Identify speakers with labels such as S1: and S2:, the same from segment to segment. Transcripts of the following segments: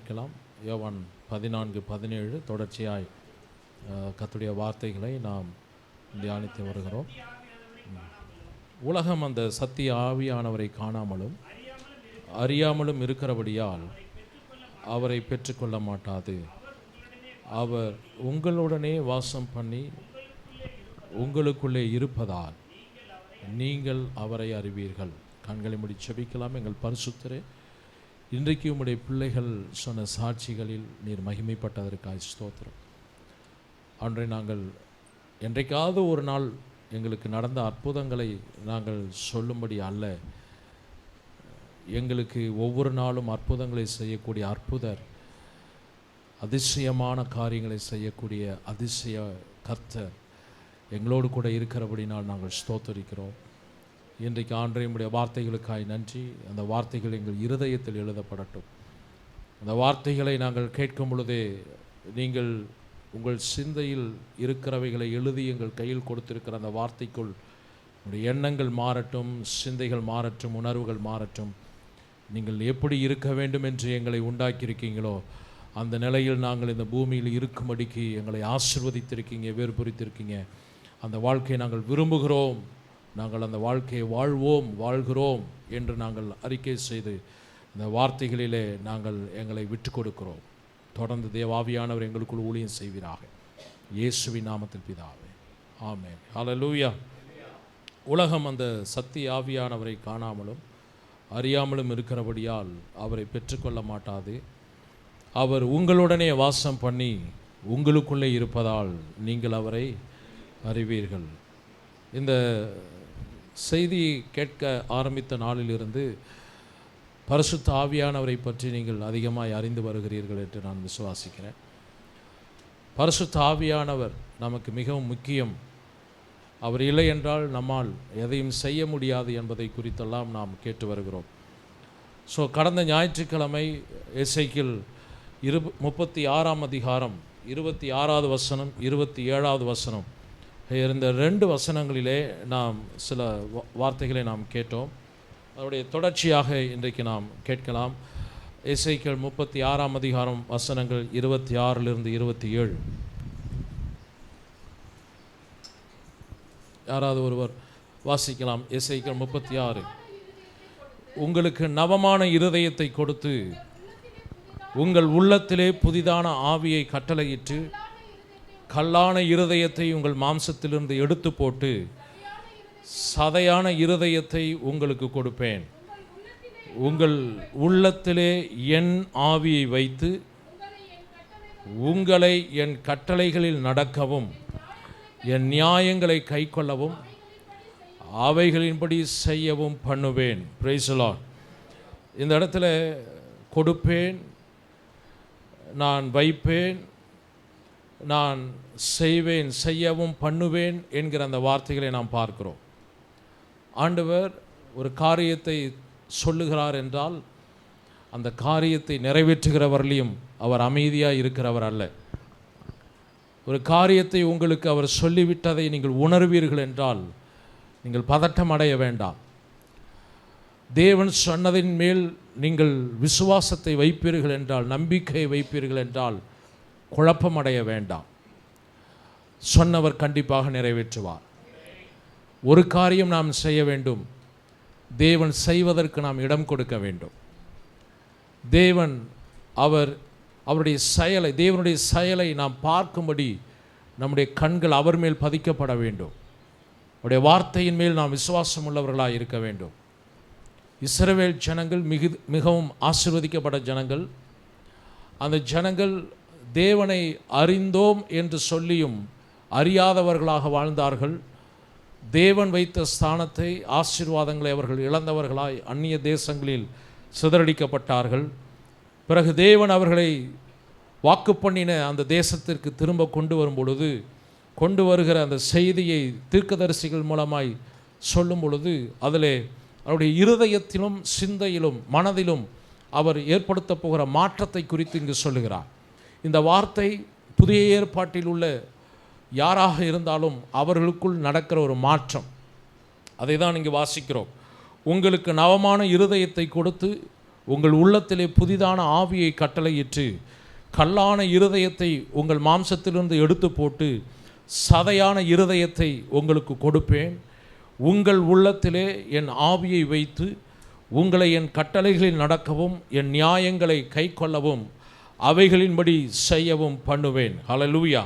S1: பார்க்கலாம். யோவான் 14:17 தொடர்ச்சியாய் கர்த்தருடைய வார்த்தைகளை நாம் தியானித்து வருகிறோம். உலகம் அந்த சத்திய ஆவியானவரை காணாமலும் அறியாமலும் இருக்கிறபடியால் அவரை பெற்றுக்கொள்ள மாட்டாது. அவர் உங்களுடனே வாசம் பண்ணி உங்களுக்குள்ளே இருப்பதால் நீங்கள் அவரை அறிவீர்கள். கண்களை மூடி ஜெபிக்கலாம். எங்கள் பரிசுத்தரே, இன்றைக்கு உம்முடைய பிள்ளைகள் சொன்ன சாட்சிகளில் நீர் மகிமைப்பட்டதற்காக ஸ்தோத்திரம். அன்றை நாங்கள் என்றைக்காவது ஒரு நாள் எங்களுக்கு நடந்த அற்புதங்களை நாங்கள் சொல்லும்படி அல்ல, எங்களுக்கு ஒவ்வொரு நாளும் அற்புதங்களை செய்யக்கூடிய அற்புதர், அதிசயமான காரியங்களை செய்யக்கூடிய அதிசய கர்த்தர் எங்களோடு கூட இருக்கிறபடினால் நாங்கள் ஸ்தோத்தரிக்கிறோம். இன்றைக்கு ஆண்டவருடைய வார்த்தைகளுக்காய் நன்றி. அந்த வார்த்தைகள் எங்கள் இருதயத்தில் எழுதப்படட்டும். அந்த வார்த்தைகளை நாங்கள் கேட்கும் பொழுதே நீங்கள் உங்கள் சிந்தையில் இருக்கிறவைகளை எழுதி எங்கள் கையில் கொடுத்திருக்கிற அந்த வார்த்தைக்குள் உங்களுடைய எண்ணங்கள் மாறட்டும், சிந்தைகள் மாறட்டும், உணர்வுகள் மாறட்டும். நீங்கள் எப்படி இருக்க வேண்டும் என்று எங்களை உண்டாக்கியிருக்கீங்களோ அந்த நிலையில் நாங்கள் இந்த பூமியில் இருக்கும்படிக்கு எங்களை ஆசீர்வதித்திருக்கீங்க, வேறு குறித்திருக்கீங்க. அந்த வாழ்க்கையை நாங்கள் விரும்புகிறோம். நாங்கள் அந்த வாழ்க்கையை வாழ்கிறோம் என்று நாங்கள் அறிக்கை செய்து இந்த வார்த்தைகளிலே நாங்கள் எங்களை விட்டு கொடுக்கிறோம். தொடர்ந்து தேவாவியானவர் எங்களுக்குள் ஊழியம் செய்வீராக. இயேசுவின் நாமத்தில் பிதாவே, ஆமென். ஹல்லேலூயா. உலகம் அந்த சத்திய ஆவியானவரை காணாமலும் அறியாமலும் இருக்கிறபடியால் அவரை பெற்றுக்கொள்ள மாட்டாது. அவர் உங்களுடனே வாசம் பண்ணி உங்களுக்குள்ளே இருப்பதால் நீங்கள் அவரை அறிவீர்கள். இந்த செய்தி கேட்க ஆரம்பித்த நாளிலிருந்து பரிசுத்த ஆவியானவரை பற்றி நீங்கள் அதிகமாக அறிந்து வருகிறீர்கள் என்று நான் விசுவாசிக்கிறேன். பரிசுத்த ஆவியானவர் நமக்கு மிகவும் முக்கியம். அவர் இல்லை என்றால் நம்மால் எதையும் செய்ய முடியாது என்பதை குறித்தெல்லாம் நாம் கேட்டு வருகிறோம். கடந்த ஞாயிற்றுக்கிழமை எசேக்கியேல் 36ஆம் அதிகாரம் 26வது வசனம் 27வது வசனம் இந்த 2 வசனங்களிலே நாம் சில வார்த்தைகளை நாம் கேட்டோம். அதனுடைய தொடர்ச்சியாக இன்றைக்கு நாம் கேட்கலாம். எசேக்கியேல் 36ஆம் அதிகாரம் வசனங்கள் 26லிருந்து 27. யாராவது ஒருவர் வாசிக்கலாம். எசேக்கியேல் 36. உங்களுக்கு நவமான இருதயத்தை கொடுத்து உங்கள் உள்ளத்திலே புதிதான ஆவியை கட்டளையிட்டு கல்லான இருதயத்தை உங்கள் மாம்சத்திலிருந்து எடுத்து போட்டு சதையான இருதயத்தை உங்களுக்கு கொடுப்பேன். உங்கள் உள்ளத்திலே என் ஆவியை வைத்து உங்களை என் கட்டளைகளில் நடக்கவும் என் நியாயங்களை கைக்கொள்ளவும் அவைகளின்படி செய்யவும் பண்ணுவேன். Price the Lord. இந்த இடத்துல கொடுப்பேன், நான் வைப்பேன், நான் செய்வேன், செய்யவும் பண்ணுவேன் என்கிற அந்த வார்த்தைகளை நாம் பார்க்கிறோம். ஆண்டவர் ஒரு காரியத்தை சொல்லுகிறார் என்றால் அந்த காரியத்தை நிறைவேற்றுகிறவர்களையும் அவர் அமைதியாக இருக்கிறவர் அல்ல. ஒரு காரியத்தை உங்களுக்கு அவர் சொல்லிவிட்டதை நீங்கள் உணர்வீர்கள் என்றால் நீங்கள் பதட்டம் அடைய வேண்டாம். தேவன் சொன்னதின் மேல் நீங்கள் விசுவாசத்தை வைப்பீர்கள் என்றால், நம்பிக்கையை வைப்பீர்கள் என்றால் குழப்பம் அடைய வேண்டாம். சொன்னவர் கண்டிப்பாக நிறைவேற்றுவார். ஒரு காரியம் நாம் செய்ய வேண்டும், தேவன் செய்வதற்கு நாம் இடம் கொடுக்க வேண்டும். தேவன் அவருடைய செயலை, தேவனுடைய செயலை நாம் பார்க்கும்படி நம்முடைய கண்கள் அவர் மேல் பதிக்கப்பட வேண்டும். அவருடைய வார்த்தையின் மேல் நாம் விசுவாசம் உள்ளவர்களாக இருக்க வேண்டும். இஸ்ரவேல் ஜனங்கள் மிகவும் ஆசீர்வதிக்கப்பட்ட ஜனங்கள். அந்த ஜனங்கள் தேவனை அறிந்தோம் என்று சொல்லியும் அறியாதவர்களாக வாழ்ந்தார்கள். தேவன் வைத்த ஸ்தானத்தை, ஆசீர்வாதங்களை அவர்கள் இழந்தவர்களாய் அந்நிய தேசங்களில் சிதறடிக்கப்பட்டார்கள். பிறகு தேவன் அவர்களை வாக்கு பண்ணின அந்த தேசத்திற்கு திரும்ப கொண்டு வரும் பொழுது, கொண்டு வருகிற அந்த செய்தியை தீர்க்கதரிசிகள் மூலமாய் சொல்லும் பொழுது அதிலே அவருடைய இருதயத்திலும் சிந்தையிலும் மனதிலும் அவர் ஏற்படுத்த போகிற மாற்றத்தை குறித்து இங்கு சொல்லுகிறார். இந்த வார்த்தை புதிய ஏற்பாட்டில் உள்ள யாராக இருந்தாலும் அவர்களுக்குள் நடக்கிற ஒரு மாற்றம், அதை தான் இங்கு வாசிக்கிறோம். உங்களுக்கு நவமான இருதயத்தை கொடுத்து உங்கள் உள்ளத்திலே புதிதான ஆவியை கட்டளையிட்டு கல்லான இருதயத்தை உங்கள் மாம்சத்திலிருந்து எடுத்து போட்டு சதையான இருதயத்தை உங்களுக்கு கொடுப்பேன். உங்கள் உள்ளத்திலே என் ஆவியை வைத்து உங்களை என் கட்டளைகளில் நடக்கவும் என் நியாயங்களை கை கொள்ளவும் அவைகளின்படி செய்யவும் பண்ணுவேன். ஹல்லேலூயா.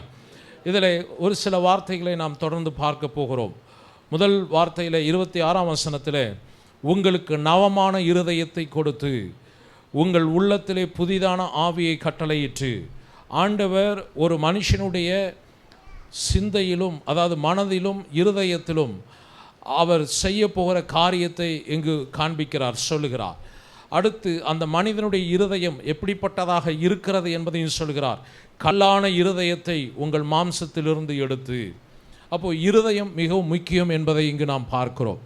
S1: இதில் ஒரு சில வார்த்தைகளை நாம் தொடர்ந்து பார்க்க போகிறோம். முதல் வார்த்தையில் 26ஆம் வசனத்தில் உங்களுக்கு நவமான இருதயத்தை கொடுத்து உங்கள் உள்ளத்திலே புதிதான ஆவியை கட்டளையிட்டு, ஆண்டவர் ஒரு மனுஷனுடைய சிந்தையிலும் அதாவது மனதிலும் இருதயத்திலும் அவர் செய்ய போகிற காரியத்தை இங்கு காண்பிக்கிறார், சொல்லுகிறார். அடுத்து அந்த மனிதனுடைய இருதயம் எப்படிப்பட்டதாக இருக்கிறது என்பதையும் சொல்கிறார். கல்லான இருதயத்தை உங்கள் மாம்சத்திலிருந்து எடுத்து. அப்போது இருதயம் மிகவும் முக்கியம் என்பதை இங்கு நாம் பார்க்கிறோம்.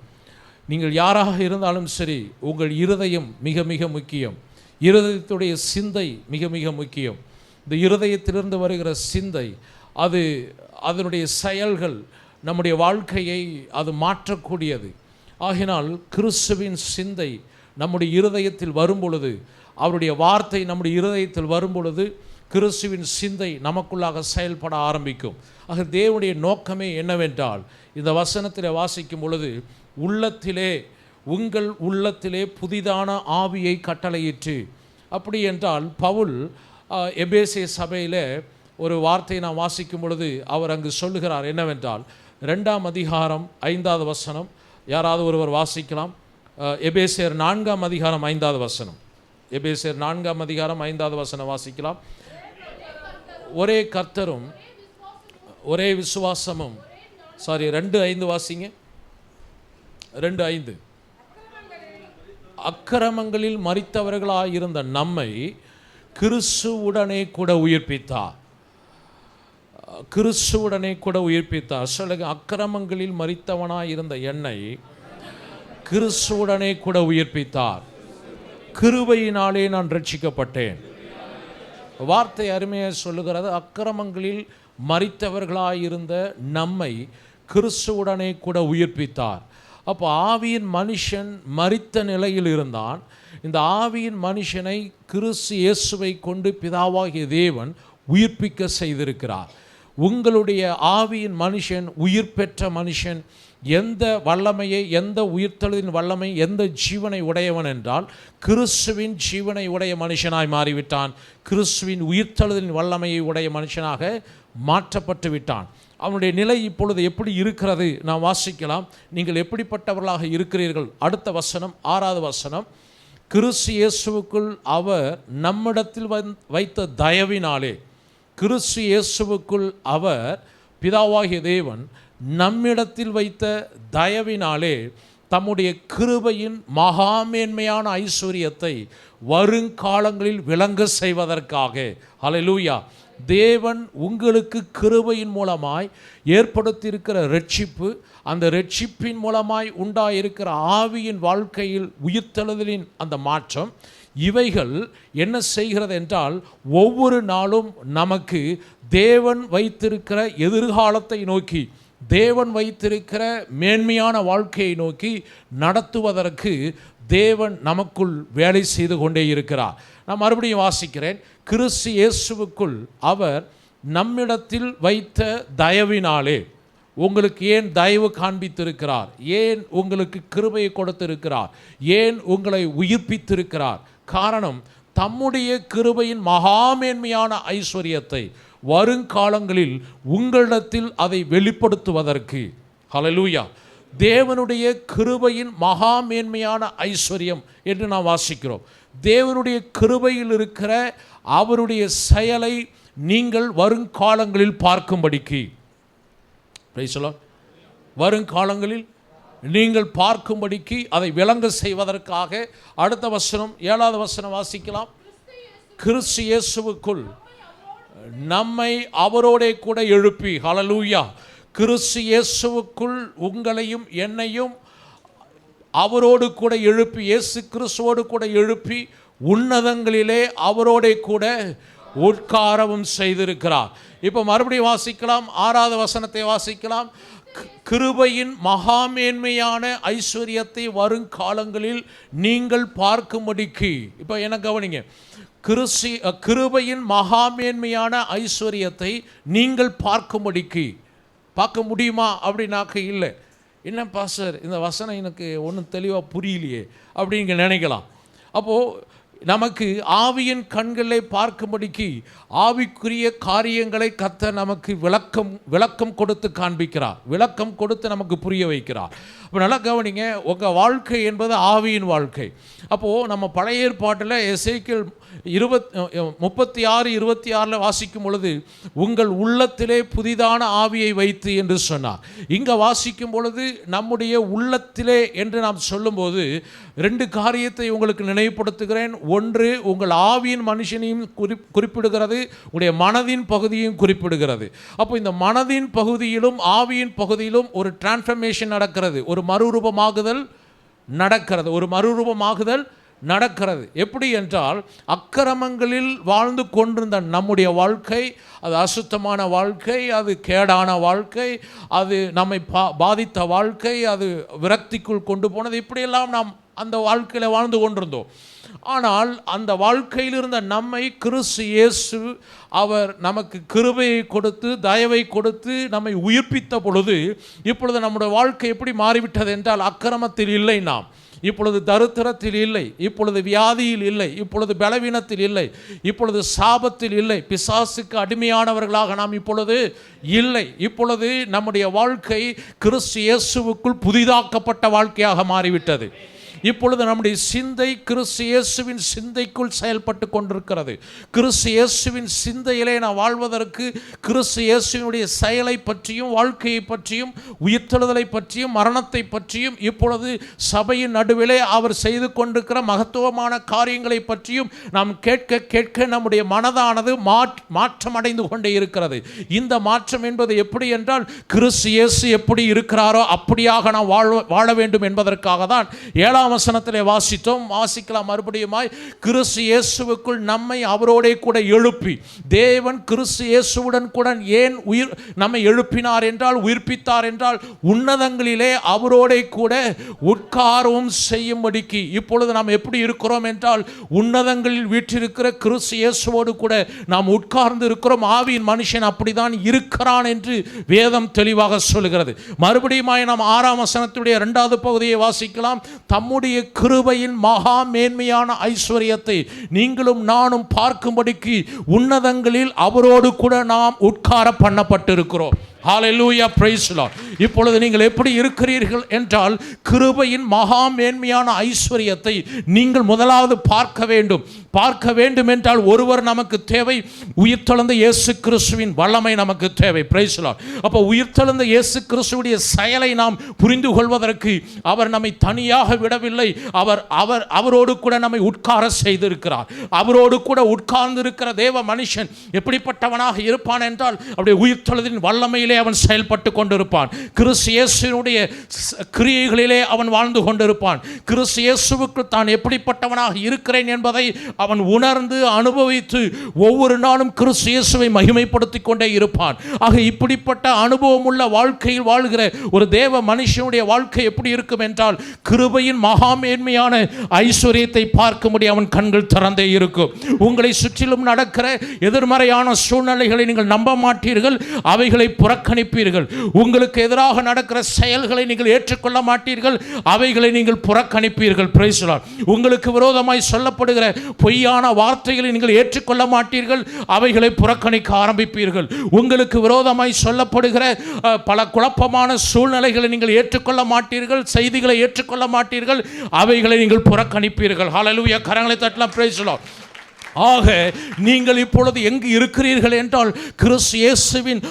S1: நீங்கள் யாராக இருந்தாலும் சரி, உங்கள் இருதயம் மிக மிக முக்கியம். இருதயத்துடைய சிந்தை மிக மிக முக்கியம். இந்த இருதயத்திலிருந்து வருகிற சிந்தை, அது அதனுடைய செயல்கள் நம்முடைய வாழ்க்கையை அது மாற்றக்கூடியது. ஆகினால் கிறிஸ்துவின் சிந்தை நம்முடைய இருதயத்தில் வரும் பொழுது, அவருடைய வார்த்தை நம்முடைய இருதயத்தில் வரும் பொழுது கிறிஸ்துவின் சிந்தை நமக்குள்ளாக செயல்பட ஆரம்பிக்கும். ஆக தேவனுடைய நோக்கமே என்னவென்றால், இந்த வசனத்தில் வாசிக்கும் பொழுது உள்ளத்திலே உங்கள் உள்ளத்திலே புதிதான ஆவியை கட்டளையிட்டு. அப்படி என்றால் பவுல் எபேசே சபையில் ஒரு வார்த்தையை நான் வாசிக்கும் பொழுது அவர் அங்கு சொல்லுகிறார் என்னவென்றால், 2ஆம் அதிகாரம் 5வது வசனம். யாராவது ஒருவர் வாசிக்கலாம். எபேசியர் 4ஆம் அதிகாரம் 5வது வசனம். எபேசியர் 4ஆம் அதிகாரம் 5வது வசனம் வாசிக்கலாம். ஒரே கர்த்தரும் ஒரே விசுவாசமும். 2:5 வாசிங்க. 2:5. அக்கிரமங்களில் மரித்தவர்களாயிருந்த நம்மை கிறிஸ்துவுடனே கூட உயிர்ப்பித்தார். கிறிஸ்துவுடனே கூட உயிர்ப்பித்தார். சொல்லுங்க, அக்கிரமங்களில் மரித்தவனாயிருந்த என்னை கிறிஸ்துவுடனே கூட உயிர்ப்பித்தார். கிருபையினாலே நான் ரட்சிக்கப்பட்டேன். வார்த்தை அருமையாக சொல்லுகிறது. அக்கிரமங்களில் மரித்தவர்களாயிருந்த நம்மை கிறிஸ்துவுடனே கூட உயிர்ப்பித்தார். அப்போ ஆவியின் மனுஷன் மரித்த நிலையில் இருந்தான். இந்த ஆவியின் மனுஷனை கிறிஸ்து இயேசுவை கொண்டு பிதாவாகிய தேவன் உயிர்ப்பிக்க செய்திருக்கிறார். உங்களுடைய ஆவியின் மனுஷன், உயிர் பெற்ற மனுஷன், எந்த வல்லமையை, எந்த உயிர்த்தெழுதின் வல்லமை, எந்த ஜீவனை உடையவன் என்றால் கிறிஸ்துவின் ஜீவனை உடைய மனுஷனாய் மாறிவிட்டான். கிறிஸ்துவின் உயிர்த்தெழுதின் வல்லமையை உடைய மனுஷனாக மாற்றப்பட்டு விட்டான். அவனுடைய நிலை இப்பொழுது எப்படி இருக்கிறது நாம் வாசிக்கலாம். நீங்கள் எப்படிப்பட்டவர்களாக இருக்கிறீர்கள்? அடுத்த வசனம், 6வது வசனம். கிறிஸ்து இயேசுவுக்குள் அவர் நம்மிடத்தில் வைத்த தயவினாலே. கிறிஸ்து இயேசுவுக்குள் அவர் பிதாவாகிய தேவன் நம்மிடத்தில் வைத்த தயவினாலே தம்முடைய கிருபையின் மகாமேன்மையான ஐஸ்வரியத்தை வருங்காலங்களில் விளங்க செய்வதற்காக. ஹல்லேலூயா. தேவன் உங்களுக்கு கிருபையின் மூலமாய் ஏற்படுத்தியிருக்கிற ரட்சிப்பு, அந்த ரட்சிப்பின் மூலமாய் உண்டாயிருக்கிற ஆவியின் வாழ்க்கையில் உயிர்த்தெழுதலின் அந்த மாற்றம், இவைகள் என்ன செய்கிறது என்றால் ஒவ்வொரு நாளும் நமக்கு தேவன் வைத்திருக்கிற எதிர்காலத்தை நோக்கி, தேவன் வைத்திருக்கிற மேன்மையான வாழ்க்கையை நோக்கி நடத்துவதற்கு தேவன் நமக்குள் வேலை செய்து கொண்டே இருக்கிறார். நான் மறுபடியும் வாசிக்கிறேன். கிறிஸ்து இயேசுவுக்குள் அவர் நம்மிடத்தில் வைத்த தயவினாலே. உங்களுக்கு ஏன் தயவு காண்பித்திருக்கிறார்? ஏன் உங்களுக்கு கிருபையை கொடுத்திருக்கிறார்? ஏன் உங்களை உயிர்ப்பித்திருக்கிறார்? காரணம், தம்முடைய கிருபையின் மகாமேன்மையான ஐஸ்வரியத்தை வருங்காலங்களில் உங்களிடத்தில் அதை வெளிப்படுத்துவதற்கு. ஹல்லேலூயா. தேவனுடைய கிருபையின் மகாமேன்மையான ஐஸ்வர்யம் என்று நாம் வாசிக்கிறோம். தேவனுடைய கிருபையில் இருக்கிற அவருடைய செயலை நீங்கள் வருங்காலங்களில் பார்க்கும்படிக்கு, வருங்காலங்களில் நீங்கள் பார்க்கும்படிக்கு அதை விளங்க செய்வதற்காக. அடுத்த வசனம், 7வது வசனம் வாசிக்கலாம். கிறிஸ்து இயேசுவுக்குள் நம்மை அவரோட கூட எழுப்பி. ஹல்லேலூயா. கிறிஸ்து இயேசுவுக்குள் உங்களையும் என்னையும் அவரோடு கூட எழுப்பி, இயேசு கிறிஸ்துவோடு கூட எழுப்பி உன்னதங்களிலே அவரோட கூட உட்காரவும் செய்திருக்கிறார். இப்போ மறுபடியும் வாசிக்கலாம். 6வது வசனத்தை வாசிக்கலாம். கிருபையின் மகாமேன்மையான ஐஸ்வர்யத்தை வருங்காலங்களில் நீங்கள் பார்க்கும்படிக்கு, இப்போ என்ன கவனிங்க, கிருபையின் மகாமேன்மையான ஐஸ்வர்யத்தை நீங்கள் பார்க்கும்படிக்கு. பார்க்க முடியுமா அப்படின்னாக்க இல்லை. என்ன பாஸ்டர், இந்த வசனம் எனக்கு ஒன்றும் தெளிவாக புரியலையே அப்படின்னு நினைக்கலாம். அப்போது நமக்கு ஆவியின் கண்களை பார்க்கும்படிக்கு ஆவிக்குரிய காரியங்களை கர்த்தர் நமக்கு விளக்கம் கொடுத்து காண்பிக்கிறார், விளக்கம் கொடுத்து நமக்கு புரிய வைக்கிறார். இப்போ நல்லா கவனிங்க, உங்கள் வாழ்க்கை என்பது ஆவியின் வாழ்க்கை. அப்போது நம்ம பழைய ஏற்பாட்டில் எசேக்கியேல் 36:26 வாசிக்கும் பொழுது உங்கள் உள்ளத்திலே புதிதான ஆவியை வைத்து என்று சொன்னார். இங்கே வாசிக்கும் பொழுது நம்முடைய உள்ளத்திலே என்று நாம் சொல்லும்போது 2 காரியத்தை உங்களுக்கு நினைவுபடுத்துகிறேன். ஒன்று, உங்கள் ஆவியின் மனுஷனையும் குறிப்பிடுகிறது, உங்களுடைய மனதின் பகுதியும் குறிப்பிடுகிறது. அப்போ இந்த மனதின் பகுதியிலும் ஆவியின் பகுதியிலும் ஒரு டிரான்ஸ்ஃபர்மேஷன் நடக்கிறது, ஒரு மறுரூபமாகுதல் நடக்கிறது. எப்படி என்றால், அக்கிரமங்களில் வாழ்ந்து கொண்டிருந்த நம்முடைய வாழ்க்கை, அது அசுத்தமான வாழ்க்கை, அது கேடான வாழ்க்கை, அது நம்மை பாதித்த வாழ்க்கை, அது விரக்திக்குள் கொண்டு போனது, இப்படியெல்லாம் நாம் அந்த வாழ்க்கையில் வாழ்ந்து கொண்டிருந்தோம். ஆனால் அந்த வாழ்க்கையில் இருந்த நம்மை கிறிஸ்து இயேசு அவர் நமக்கு கிருபையை கொடுத்து தயவை கொடுத்து நம்மை உயிர்ப்பித்த பொழுது இப்பொழுது நம்முடைய வாழ்க்கை எப்படி மாறிவிட்டது என்றால், அக்கிரமத்தில் இல்லை, நாம் இப்பொழுது தரித்திரத்தில் இல்லை, இப்பொழுது வியாதியில் இல்லை, இப்பொழுது பலவீனத்தில் இல்லை, இப்பொழுது சாபத்தில் இல்லை, பிசாசுக்கு அடிமையானவர்களாக நாம் இப்பொழுது இல்லை. இப்பொழுது நம்முடைய வாழ்க்கை கிறிஸ்து இயேசுவுக்குள் புதிதாக்கப்பட்ட வாழ்க்கையாக மாறிவிட்டது. இப்பொழுது நம்முடைய சிந்தை கிறிஸ்து இயேசுவின் சிந்தைக்குள் செயல்பட்டு கொண்டிருக்கிறது. கிறிஸ்து இயேசுவின் சிந்தையிலே நான் வாழ்வதற்கு கிறிஸ்து இயேசுவினுடைய செயலை பற்றியும் வாழ்க்கையை பற்றியும் உயிர்த்தெழுதலை பற்றியும் மரணத்தை பற்றியும் இப்பொழுது சபையின் நடுவிலே அவர் செய்து கொண்டிருக்கிற மகத்துவமான காரியங்களை பற்றியும் நாம் கேட்க கேட்க நம்முடைய மனதானது மாற்றம் அடைந்து கொண்டே இருக்கிறது. இந்த மாற்றம் என்பது எப்படி என்றால், கிறிஸ்து இயேசு எப்படி இருக்கிறாரோ அப்படியாக நாம் வாழ வேண்டும் என்பதற்காக தான் 7ஆம் வசனத்திலே வாசிக்கலாம் மறுபடியுமாய். கிறிஸ்து இயேசுவுக்குள் நம்மை அவரோடே கூட எழுப்பி, தேவன் கிறிஸ்து இயேசுவுடன் கூட ஏன் நம்மை எழுப்பினார் என்றால், உயிர்ப்பித்தார் என்றால், உன்னதங்களிலே அவரோடே கூட உட்காரவும் செய்யும்படிக்கு. இப்பொழுது நாம் எப்படி இருக்கிறோம் என்றால், உன்னதங்களில் வீற்றிருக்கிற கிறிஸ்து இயேசுவோடு கூட நாம் உட்கார்ந்து இருக்கிறோம். ஆவியின் மனுஷன் அப்படிதான் இருக்கிறான் என்று வேதம் தெளிவாக சொல்கிறது. மறுபடியுமாய் நாம் 6ஆம் வசனத்துடைய 2வது பகுதியை வாசிக்கலாம். தம்முடைய கிருபையின் மகா மேன்மையான ஐஸ்வர்யத்தை நீங்களும் நானும் பார்க்கும்படிக்கு உன்னதங்களில் அவரோடு கூட நாம் உட்கார பண்ணப்பட்டிருக்கிறோம். ஹல்லேலூயா, பிரைஸ் தி லார்ட். இப்பொழுது நீங்கள் எப்படி இருக்கிறீர்கள் என்றால், கிருபையின் மகா மேன்மையான ஐஸ்வர்யத்தை நீங்கள் முதலாவது பார்க்க வேண்டும் என்றால் ஒருவர் நமக்கு தேவை, உயிர்த்தெழுந்த இயேசு கிறிஸ்துவின் வல்லமை நமக்கு தேவை. Price the Lord. அப்போ உயிர்த்தெழுந்த இயேசு கிறிஸ்துவுடைய செயலை நாம் புரிந்து கொள்வதற்கு அவர் நம்மை தனியாக விடவில்லை, அவரோடு கூட நம்மை உட்கார செய்திருக்கிறார். அவரோடு கூட உட்கார்ந்து இருக்கிற தேவ மனுஷன் எப்படிப்பட்டவனாக இருப்பான் என்றால், அவருடைய உயிர்த்தெழுதலின் வல்லமையில் அவன் செயல்பட்டு கொண்டிருப்பான். கிறிஸ்து இயேசுவினுடைய கிரியைகளிலே அவன் வாழ்ந்து கொண்டிருப்பான். கிறிஸ்து இயேசுவுக்கு தான் எப்படிப்பட்டவனாக இருக்கிறேன் என்பதை அவன் உணர்ந்து அனுபவித்து ஒவ்வொரு நாளும் கிறிஸ்து இயேசுவை மகிமைப்படுத்திக் கொண்டே இருப்பான். ஆக இப்படிப்பட்ட அனுபவம் உள்ள வாழ்க்கையில் வாழ்கிற ஒரு தேவ மனுஷனுடைய வாழ்க்கை எப்படி இருக்கும் என்றால், கிருபையின் மகாமேன்மையான ஐஸ்வர்யத்தை பார்க்கும்படி அவன் கண்கள் திறந்தே இருக்கும். உங்களை சுற்றிலும் நடக்கிற எதிர்மறையான சூழ்நிலைகளை நீங்கள் நம்ப மாட்டீர்கள், அவைகளை புறக்கணிப்பீர்கள். உங்களுக்கு எதிராக நடக்கிற செயல்களை நீங்கள் ஏற்றுக்கொள்ள மாட்டீர்கள், அவைகளை நீங்கள் புறக்கணிப்பீர்கள். Price the Lord. உங்களுக்கு விரோதமாய் சொல்லப்படுகிற பொய்யான வார்த்தைகளை நீங்கள் ஏற்றுக்கொள்ள மாட்டீர்கள், அவைகளை புறக்கணிக்க ஆரம்பிப்பீர்கள். உங்களுக்கு விரோதமாய் சொல்லப்படுகிற பல குழப்பமான சூழ்நிலைகளை நீங்கள் ஏற்றுக்கொள்ள மாட்டீர்கள், செய்திகளை ஏற்றுக்கொள்ள மாட்டீர்கள், அவைகளை நீங்கள் புறக்கணிப்பீர்கள். ஹல்லேலூயா, கரங்களை தட்டலாம். Price the Lord. ஆக நீங்கள் இப்பொழுது எங்கு இருக்கிறீர்கள் என்றால், கிறிஸ்து இயேசுவின்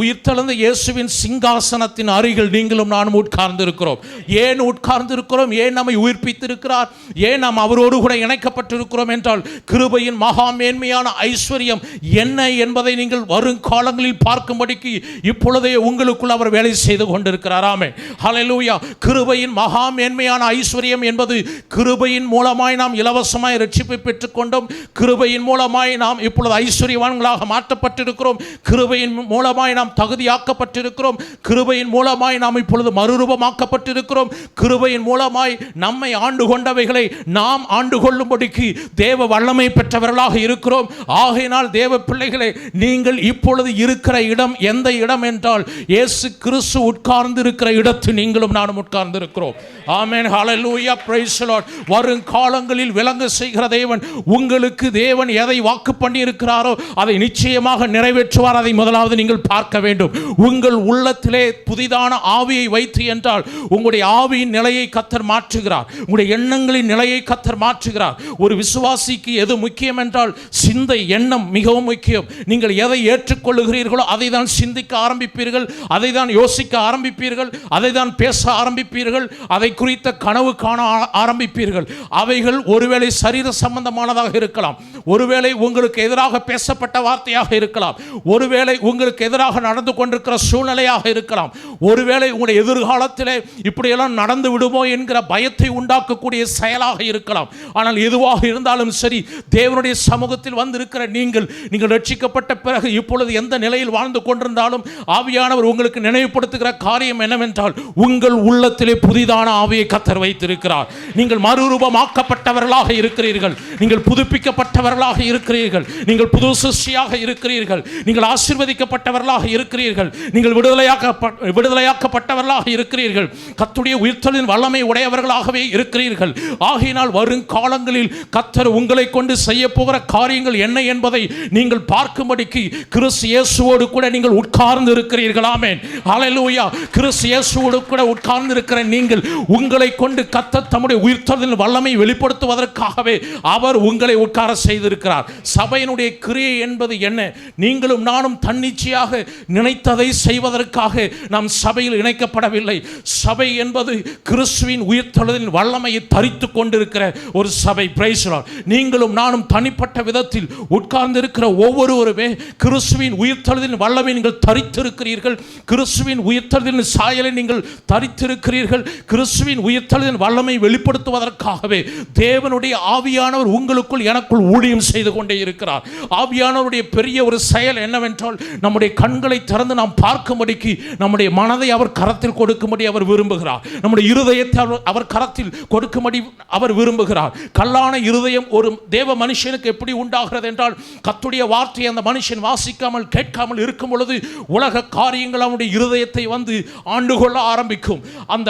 S1: உயிர்த்தெழுந்த இயேசுவின் சிங்காசனத்தின் அருகில் நீங்களும் நானும் உட்கார்ந்து இருக்கிறோம். ஏன் உட்கார்ந்து இருக்கிறோம்? ஏன் நம்மை உயிர்ப்பித்திருக்கிறார்? ஏன் நாம் அவரோடு கூட இணைக்கப்பட்டிருக்கிறோம் என்றால், கிருபையின் மகா மேன்மையான ஐஸ்வர்யம் என்ன என்பதை நீங்கள் வருங்காலங்களில் பார்க்கும்படிக்கு இப்பொழுதே உங்களுக்குள் அவர் வேலை செய்து கொண்டிருக்கிறார். ஆமென், ஹல்லேலூயா. கிருபையின் மகா மேன்மையான ஐஸ்வர்யம் என்பது கிருபையின் மூலமாய் நாம் இலவசமாய் ரட்சிப்பை பெற்றுக்கொண்டோம். கிருபையின் மூலமாய் நாம் இப்பொழுது ஐஸ்வர்யவான்களாக மாற்றப்பட்டிருக்கிறோம். கிருபையின் மூலமாய் நாம் தகுதியாக்கப்பட்டிருக்கிறோம். கிருபையின் மூலமாய் நாம் இப்பொழுது மறுரூபமாக்கப்பட்டிருக்கிறோம். கிருபையின் மூலமாய் நம்மை ஆண்டு கொண்டவைகளை நாம் ஆண்டு கொள்ளும்படிக்கு தேவ வல்லமை பெற்றவர்களாக இருக்கிறோம். ஆகையினால் தேவ பிள்ளைகளே, நீங்கள் இப்பொழுது இருக்கிற இடம் எந்த இடம் என்றால் இயேசு கிறிஸ்து உட்கார்ந்து இருக்கிற இடத்தில் நீங்களும் நானும் உட்கார்ந்து இருக்கிறோம். ஆமென், ஹல்லேலூயா, பிரைஸ் தி லார்ட். வருங்காலங்களில் விளங்க செய்கிற தேவன், உங்களுக்கு தேவன் எதை வாக்கு பண்ணி இருக்கிறாரோ அதை நிச்சயமாக நிறைவேற்றுவார். அதை முதலாவது நீங்கள் பார்க்க வேண்டும். உங்கள் உள்ளத்திலே புதிதான ஆவியை வைத்து என்றால் உங்களுடைய ஆவியின் நிலையை கர்த்தர் மாற்றுகிறார். உங்களுடைய எண்ணங்களின் நிலையை கர்த்தர் மாற்றுகிறார். ஒரு விசுவாசிக்கு எது முக்கியம் என்றால் சிந்தை, எண்ணம் மிகவும் முக்கியம். நீங்கள் எதை ஏற்றுக்கொள்ளுகிறீர்களோ அதை தான் சிந்திக்க ஆரம்பிப்பீர்கள், அதை தான் யோசிக்க ஆரம்பிப்பீர்கள், அதை தான் பேச ஆரம்பிப்பீர்கள், அதை குறித்த கனவு காண ஆரம்பிப்பீர்கள். அவைகள் ஒருவேளை சரீர சம்பந்தமானதாக இருக்கலாம், ஒருவேளை உங்களுக்கு எதிராக பேசப்பட்ட வார்த்தையாக இருக்கலாம், ஒருவேளை உங்களுக்கு எதிராக நடந்து கொண்டிருக்கிற சூழ்நிலையாக இருக்கலாம், ஒருவேளை உங்களுடைய எதிர்காலத்திலே இப்படியெல்லாம் நடந்து விடுமோ என்கிற பயத்தை உண்டாக்கக்கூடிய செயலாக இருக்கலாம். ஆனால் எதுவாக இருந்தாலும் சரி, தேவனுடைய சமூகத்தில் வந்திருக்கிற நீங்கள் ரட்சிக்கப்பட்ட பிறகு இப்பொழுது எந்த நிலையில் வாழ்ந்து கொண்டிருந்தாலும் ஆவியானவர் உங்களுக்கு நினைவுபடுத்துகிற காரியம் என்னவென்றால் உங்கள் உள்ளத்திலே புதிதான ஆவியை கர்த்தர் வைத்திருக்கிறார். நீங்கள் மறுரூபமாக்கப்பட்டவர்களாக இருக்கிறீர்கள், நீங்கள் புதுப்பிக்கப்பட்டவர்களாக இருக்கிறீர்கள், நீங்கள் புது சிருஷ்டியாக இருக்கிறீர்கள், நீங்கள் ஆசீர்வதிக்கப்பட்டவர்களாக இருக்கிறீர்கள், நீங்கள் விடுதலையாக்கப்பட்டவர்களாக இருக்கிறீர்கள், கர்த்தருடைய உயிர்த்தெழுதலின் வல்லமை உடையவர்களாகவே இருக்கிறீர்கள். ஆகையினால் வருங்காலங்களில் கர்த்தர் உங்களை கொண்டு செய்ய போகிற காரியங்கள் என்ன என்பதை நீங்கள் பார்க்கும்படிக்கு கிறிஸ்து இயேசுவோடு கூட நீங்கள் உட்கார்ந்து இருக்கிறீர்கள். ஆமென், ஹல்லேலூயா. கிறிஸ்து இயேசுவோடு கூட உட்கார்ந்து இருக்கிற நீங்கள், உங்களை கொண்டு கர்த்தர் தம்முடைய உயிர்த்தெழுதலின் வல்லமை வெளிப்படுத்துவதற்காகவே அவர் உங்களை உட்கார செய்திருக்கிறார். சபையினுடைய கிரியை என்பது என்ன? நீங்களும் நானும் தன்னிச்சையாக நினைத்ததை செய்வதற்காக நாம் சபையில் இணைக்கப்படவில்லை. சபை என்பது கிறிஸ்துவின் உயிர்த்தெழுதலின் வல்லமையை தரித்துக் கொண்டிருக்கிற ஒரு சபை. Price the Lord. நீங்களும் நானும் தனிப்பட்ட விதத்தில் உட்கார்ந்து இருக்கிற ஒவ்வொருவருமே கிறிஸ்துவின் உயிர்த்தெழுதலின் வல்லமை நீங்கள் தரித்திருக்கிறீர்கள். கிறிஸ்துவின் உயிர்த்தெழுதலின் சாயலை நீங்கள் தரித்திருக்கிறீர்கள். கிறிஸ்துவின் உயிர்த்தெழுதலின் வல்லமை வெளிப்படுத்துவதற்காகவே தேவனுடைய ஆவியானவர் உங்களுக்குள் எனக்குள் ஊழியம் செய்து கொண்டே இருக்கிறார். ஆவியானவருடைய பெரிய ஒரு செயல் என்னவென்றால் நம்முடைய கண்களை திறந்து நாம் பார்க்கும்படிக்கு நம்முடைய மனதை அவர் கரத்தில் கொடுக்கும்படி அவர் விரும்புகிறார். நம்முடைய இருதயத்தை அவர் கரத்தில் கொடுக்கும்படி அவர் விரும்புகிறார். கல்லான இருதயம் ஒரு தேவ மனுஷனுக்கு எப்படி உண்டாகிறது என்றால், கர்த்தருடைய வார்த்தையை அந்த மனுஷன் வாசிக்காமல் கேட்காமல் இருக்கும் பொழுது உலக காரியங்கள் அவனுடைய இருதயத்தை வந்து ஆண்டு கொள்ள ஆரம்பிக்கும். அந்த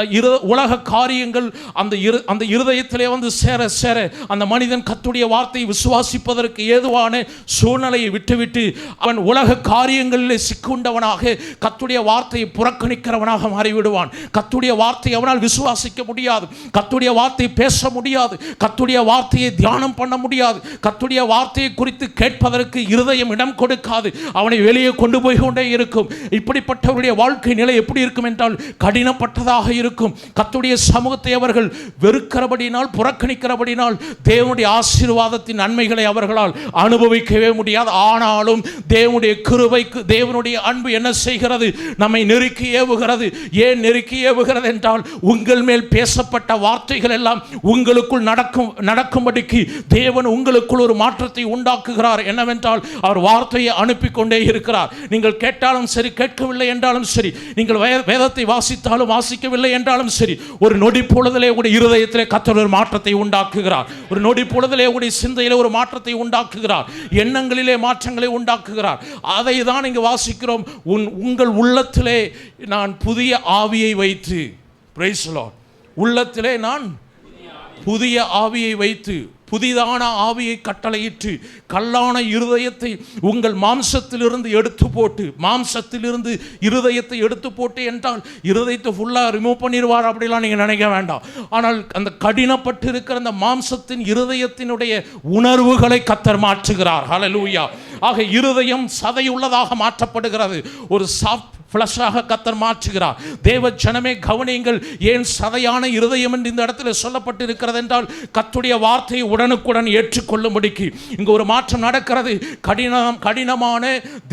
S1: உலக காரியங்கள் அந்த இருதயத்திலே வந்து சேர சேர அந்த மனிதன் கர்த்தருடைய வார்த்தையை விசுவாசிப்பதற்கு ஏதுவான சூழ்நிலையை விட்டுவிட்டு அவன் உலக காரியங்களில் சிக்குண்டவனாக கர்த்தருடைய வார்த்தையை புறக்கணிக்கிறவனாக மாறிவிடுவான். கர்த்தருடைய வார்த்தையை அவனால் விசுவாசிக்க முடியாது, கர்த்தருடைய வார்த்தையை பேச முடியாது, கர்த்தருடைய வார்த்தையை தியானம் பண்ண முடியாது, கர்த்தருடைய வார்த்தையை குறித்து கேட்பதற்கு இருதயம் இடம் கொடுக்காது, அவனை வெளியே கொண்டு போய் கொண்டே இருக்கும். இப்படிப்பட்டவருடைய வாழ்க்கை நிலை எப்படி இருக்கும் என்றால் கடினப்பட்டதாக இருக்கும். கர்த்தருடைய சமூகத்தை அவர்கள் வெறுக்கிறபடினால், புறக்கணிக்கிறபடினால் தேவனுடைய ஆசீர்வாதத்தின் நன்மைகளை அவர்களால் அனுபவிக்கவே முடியாது. ஆனாலும் தேவனுடைய கிருபைக்கு, தேவனுடைய அன்பு என்ன செய்கிறது? நம்மை நெருக்கி ஏவுகிறது. ஏன் நெருக்கி ஏவுகிறது என்றால் உங்கள் மேல் பேசப்பட்ட வார்த்தைகள் எல்லாம் உங்களுக்குள் நடக்கும்படிக்கு தேவன் உங்களுக்குள் ஒரு மாற்றத்தை உண்டாக்குகிறார். என்னவென்றால் அவர் வார்த்தையை அனுப்பி கொண்டே இருக்கிறார். நீங்கள் கேட்டாலும் சரி, கேட்கவில்லை என்றாலும் சரி, நீங்கள் வேதத்தை வாசித்தாலும் வாசிக்கவில்லை என்றாலும் சரி, ஒரு நொடி பொழுதிலே உங்களுடைய இருதயத்திலே கர்த்தர் ஒரு மாற்றத்தை உண்டாக்குகிறார். ஒரு நொடி பொழுதிலே உங்களுடைய சிந்தையிலே ஒரு மாற்றத்தை உண்டாக்குகிறார். எண்ணங்களிலே மாற்றங்களை உண்டாக்குகிறார். அதை தான் இங்கு வாசிக்கிறோம். உங்கள் உள்ளத்திலே நான் புதிய ஆவியை வைத்து, பிரைஸ் தி லார்ட், உள்ளத்திலே நான் புதிய ஆவியை வைத்து, புதிதான ஆவியை கட்டளையிட்டு, கல்லான இருதயத்தை உங்கள் மாம்சத்திலிருந்து எடுத்து போட்டு, மாம்சத்திலிருந்து இருதயத்தை எடுத்து போட்டு என்றால் இருதயத்தை ஃபுல்லாக ரிமூவ் பண்ணிடுவார் அப்படிலாம் நீங்கள் நினைக்க வேண்டாம். ஆனால் அந்த கடினப்பட்டு இருக்கிற அந்த மாம்சத்தின் இருதயத்தினுடைய உணர்வுகளை கர்த்தர் மாற்றுகிறார். ஹல்லேலூயா. ஆக இருதயம் சதையுள்ளதாக மாற்றப்படுகிறது. ஒரு சாஃப்ட் ஃப்ளஷாக கர்த்தர் மாற்றுகிறார். தேவ ஜனமே கவனியுங்கள். ஏன் சதையான இருதயம் என்று இந்த இடத்துல சொல்லப்பட்டு இருக்கிறது என்றால், கர்த்தருடைய வார்த்தையை உடனுக்குடன் ஏற்றுக்கொள்ளும்படிக்கு இங்கு ஒரு மாற்றம் நடக்கிறது. கடினமான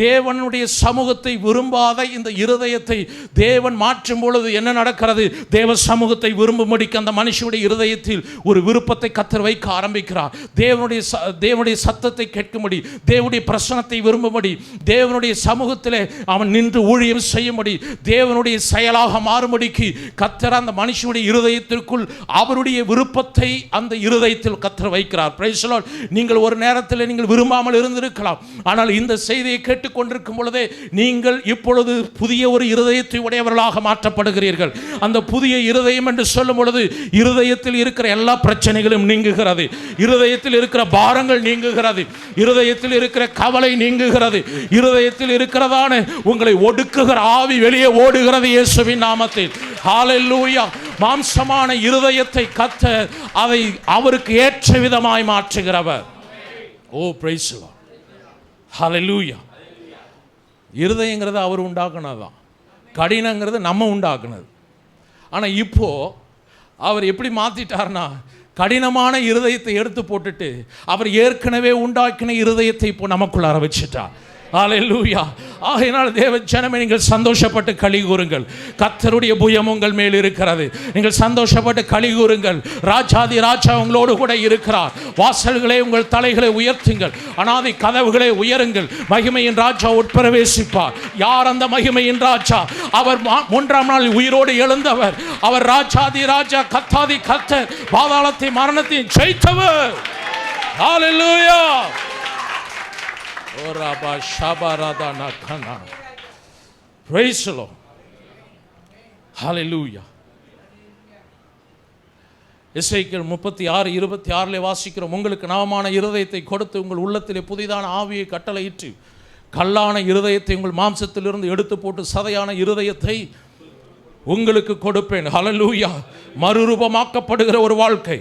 S1: தேவனுடைய சமூகத்தை விரும்பாத இந்த இருதயத்தை தேவன் மாற்றும் பொழுது என்ன நடக்கிறது? தேவ சமூகத்தை விரும்பும்படிக்கு அந்த மனுஷனுடைய இருதயத்தில் ஒரு விருப்பத்தை கர்த்தர் வைக்க ஆரம்பிக்கிறார். தேவனுடைய சத்தத்தை கேட்கும்படி, தேவனுடைய பிரசனத்தை விரும்பும்படி, தேவனுடைய சமூகத்தில் அவன் நின்று ஊழியம் செய்யும்படி, தேவனுடைய செயலாக மாறும்படிக்கு கர்த்தர் அந்த மனுஷனுடைய இருதயத்திற்குள் அவருடைய விருப்பத்தை அந்த இருதயத்தில் கர்த்தர் வைக்கிறார். Price the Lord. நீங்கள் ஒரு நேரத்தில் நீங்கள் விரும்பாமல் இருந்திருக்கலாம். ஆனால் இந்த செய்தியை கேட்டுக்கொண்டிருக்கும் பொழுதே நீங்கள் இப்பொழுது புதிய ஒரு இருதயத்தை உடையவர்களாக மாற்றப்படுகிறீர்கள். அந்த புதிய இருதயம் என்று சொல்லும் பொழுது இருதயத்தில் இருக்கிற எல்லா பிரச்சனைகளும் நீங்குகிறது, இருதயத்தில் இருக்கிற பாரங்கள் நீங்குகிறது, இருதயத்தில் இருக்கிற கவலை நீங்குகிறது, இருதயத்தில் இருக்கிறதான உங்களை ஒடுக்குகிற ஆவி வெளியே ஓடுகிறது இயேசுவின் நாமத்தில். ஹல்லேலூயா. மாம்சமான இருதயத்தை கர்த்தர் அதை அவருக்கு ஏற்ற விதமாய் மாற்றுகிறவர். ஓ பிரைஸ் தி லார்ட். ஹல்லேலூயா. இருதயங்கிறது அவர் உண்டாக்குனதுதான், கடினங்கிறது நம்ம உண்டாக்குனது. ஆனால் இப்போ அவர் எப்படி மாற்றிட்டார்னா, கடினமான இருதயத்தை எடுத்து போட்டுட்டு அவர் ஏற்கனவே உண்டாக்கின இருதயத்தை இப்போ நமக்குள்ள வச்சிட்டார். ஹல்லேலூயா. ஆகையினால் தேவ ஜனமே நீங்கள் சந்தோஷப்பட்டு களி கூறுங்கள். கர்த்தருடைய புயம் உங்கள் மேல் இருக்கிறது. நீங்கள் சந்தோஷப்பட்டு களி கூறுங்கள். ராஜாதி ராஜா உங்களோடு கூட இருக்கிறார். வாசல்களே உங்கள் தலைகளை உயர்த்துங்கள், அனாதி கதவுகளை உயருங்கள். மகிமையின் ராஜா உட்பிரவேசிப்பார். யார் அந்த மகிமையின் ராஜா? அவர் 3ஆம் நாள் உயிரோடு எழுந்தவர். அவர் ராஜாதி ராஜா, கர்த்தாதி கர்த்தர், பாதாளத்தை மரணத்தை ஜெயித்தவர். ஹல்லேலூயா. ஓராபா ஷபாராதா நகனா. Price the Lord. ஹல்லேலூயா. எசேக்கியேல் 36:26 வாசிக்கிறோம். உங்களுக்கு நவமான இருதயத்தை கொடுத்து உங்கள் உள்ளத்திலே புதிதான ஆவியை கட்டளையிட்டு கல்லான இருதயத்தை உங்கள் மாம்சத்திலிருந்து எடுத்து போட்டு சதையான இருதயத்தை உங்களுக்கு கொடுப்பேன். ஹல்லேலூயா. மறுரூபமாக்கப்படுகிற ஒரு வாழ்க்கை.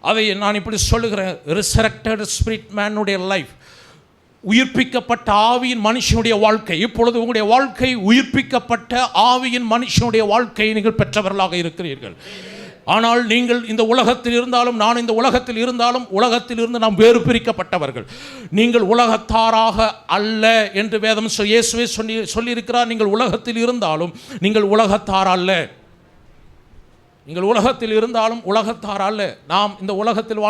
S1: அதை நான் இப்படி சொல்லுகிறேன், ரிசரக்டட் ஸ்பிரிட் மேனுடைய லைஃப், உயிர்ப்பிக்கப்பட்ட ஆவியின் மனுஷனுடைய வாழ்க்கை. இப்பொழுது உங்களுடைய வாழ்க்கை உயிர்ப்பிக்கப்பட்ட ஆவியின் மனுஷனுடைய வாழ்க்கையை நீங்கள் பெற்றவர்களாக இருக்கிறீர்கள். ஆனால் நீங்கள் இந்த உலகத்தில் இருந்தாலும், நான் இந்த உலகத்தில் இருந்தாலும், உலகத்தில் இருந்து நாம் வேறு பிரிக்கப்பட்டவர்கள். நீங்கள் உலகத்தாராக அல்ல என்று வேதம் இயேசுவே சொல்லியிருக்கிறார். நீங்கள் உலகத்தில் இருந்தாலும் நீங்கள் உலகத்தார் அல்ல. நீங்கள் உலகத்தில் இருந்தாலும் உலகத்தார் அல்ல. நாம் இந்த உலகத்தில்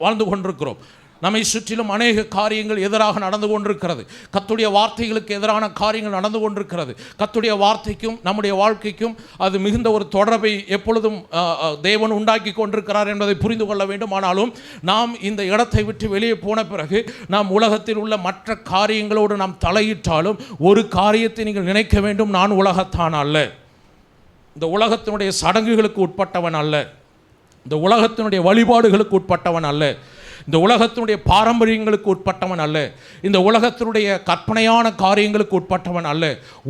S1: வாழ்ந்து கொண்டிருக்கிறோம். நம்மை சுற்றிலும் அநேக காரியங்கள் எதிராக நடந்து கொண்டிருக்கிறது. கர்த்தருடைய வார்த்தைகளுக்கு எதிரான காரியங்கள் நடந்து கொண்டிருக்கிறது. கர்த்தருடைய வார்த்தைக்கும் நம்முடைய வாழ்க்கைக்கும் அது மிகுந்த ஒரு தொடர்பை எப்பொழுதும் தேவன் உண்டாக்கி கொண்டிருக்கிறார் என்பதை புரிந்து கொள்ள வேண்டும். ஆனாலும் நாம் இந்த இடத்தை விட்டு வெளியே போன பிறகு நாம் உலகத்தில் உள்ள மற்ற காரியங்களோடு நாம் தலையிட்டாலும் ஒரு காரியத்தை நீங்கள் நினைக்க வேண்டும், நான் உலகத்தான் அல்ல, இந்த உலகத்தினுடைய சடங்குகளுக்கு உட்பட்டவன் அல்ல, இந்த உலகத்தினுடைய வழிபாடுகளுக்கு உட்பட்டவன் அல்ல, இந்த உலகத்தினுடைய பாரம்பரியங்களுக்கு உட்பட்டவன் அல்ல, இந்த உலகத்தினுடைய கற்பனையான காரியங்களுக்கு உட்பட்டவன் அல்ல.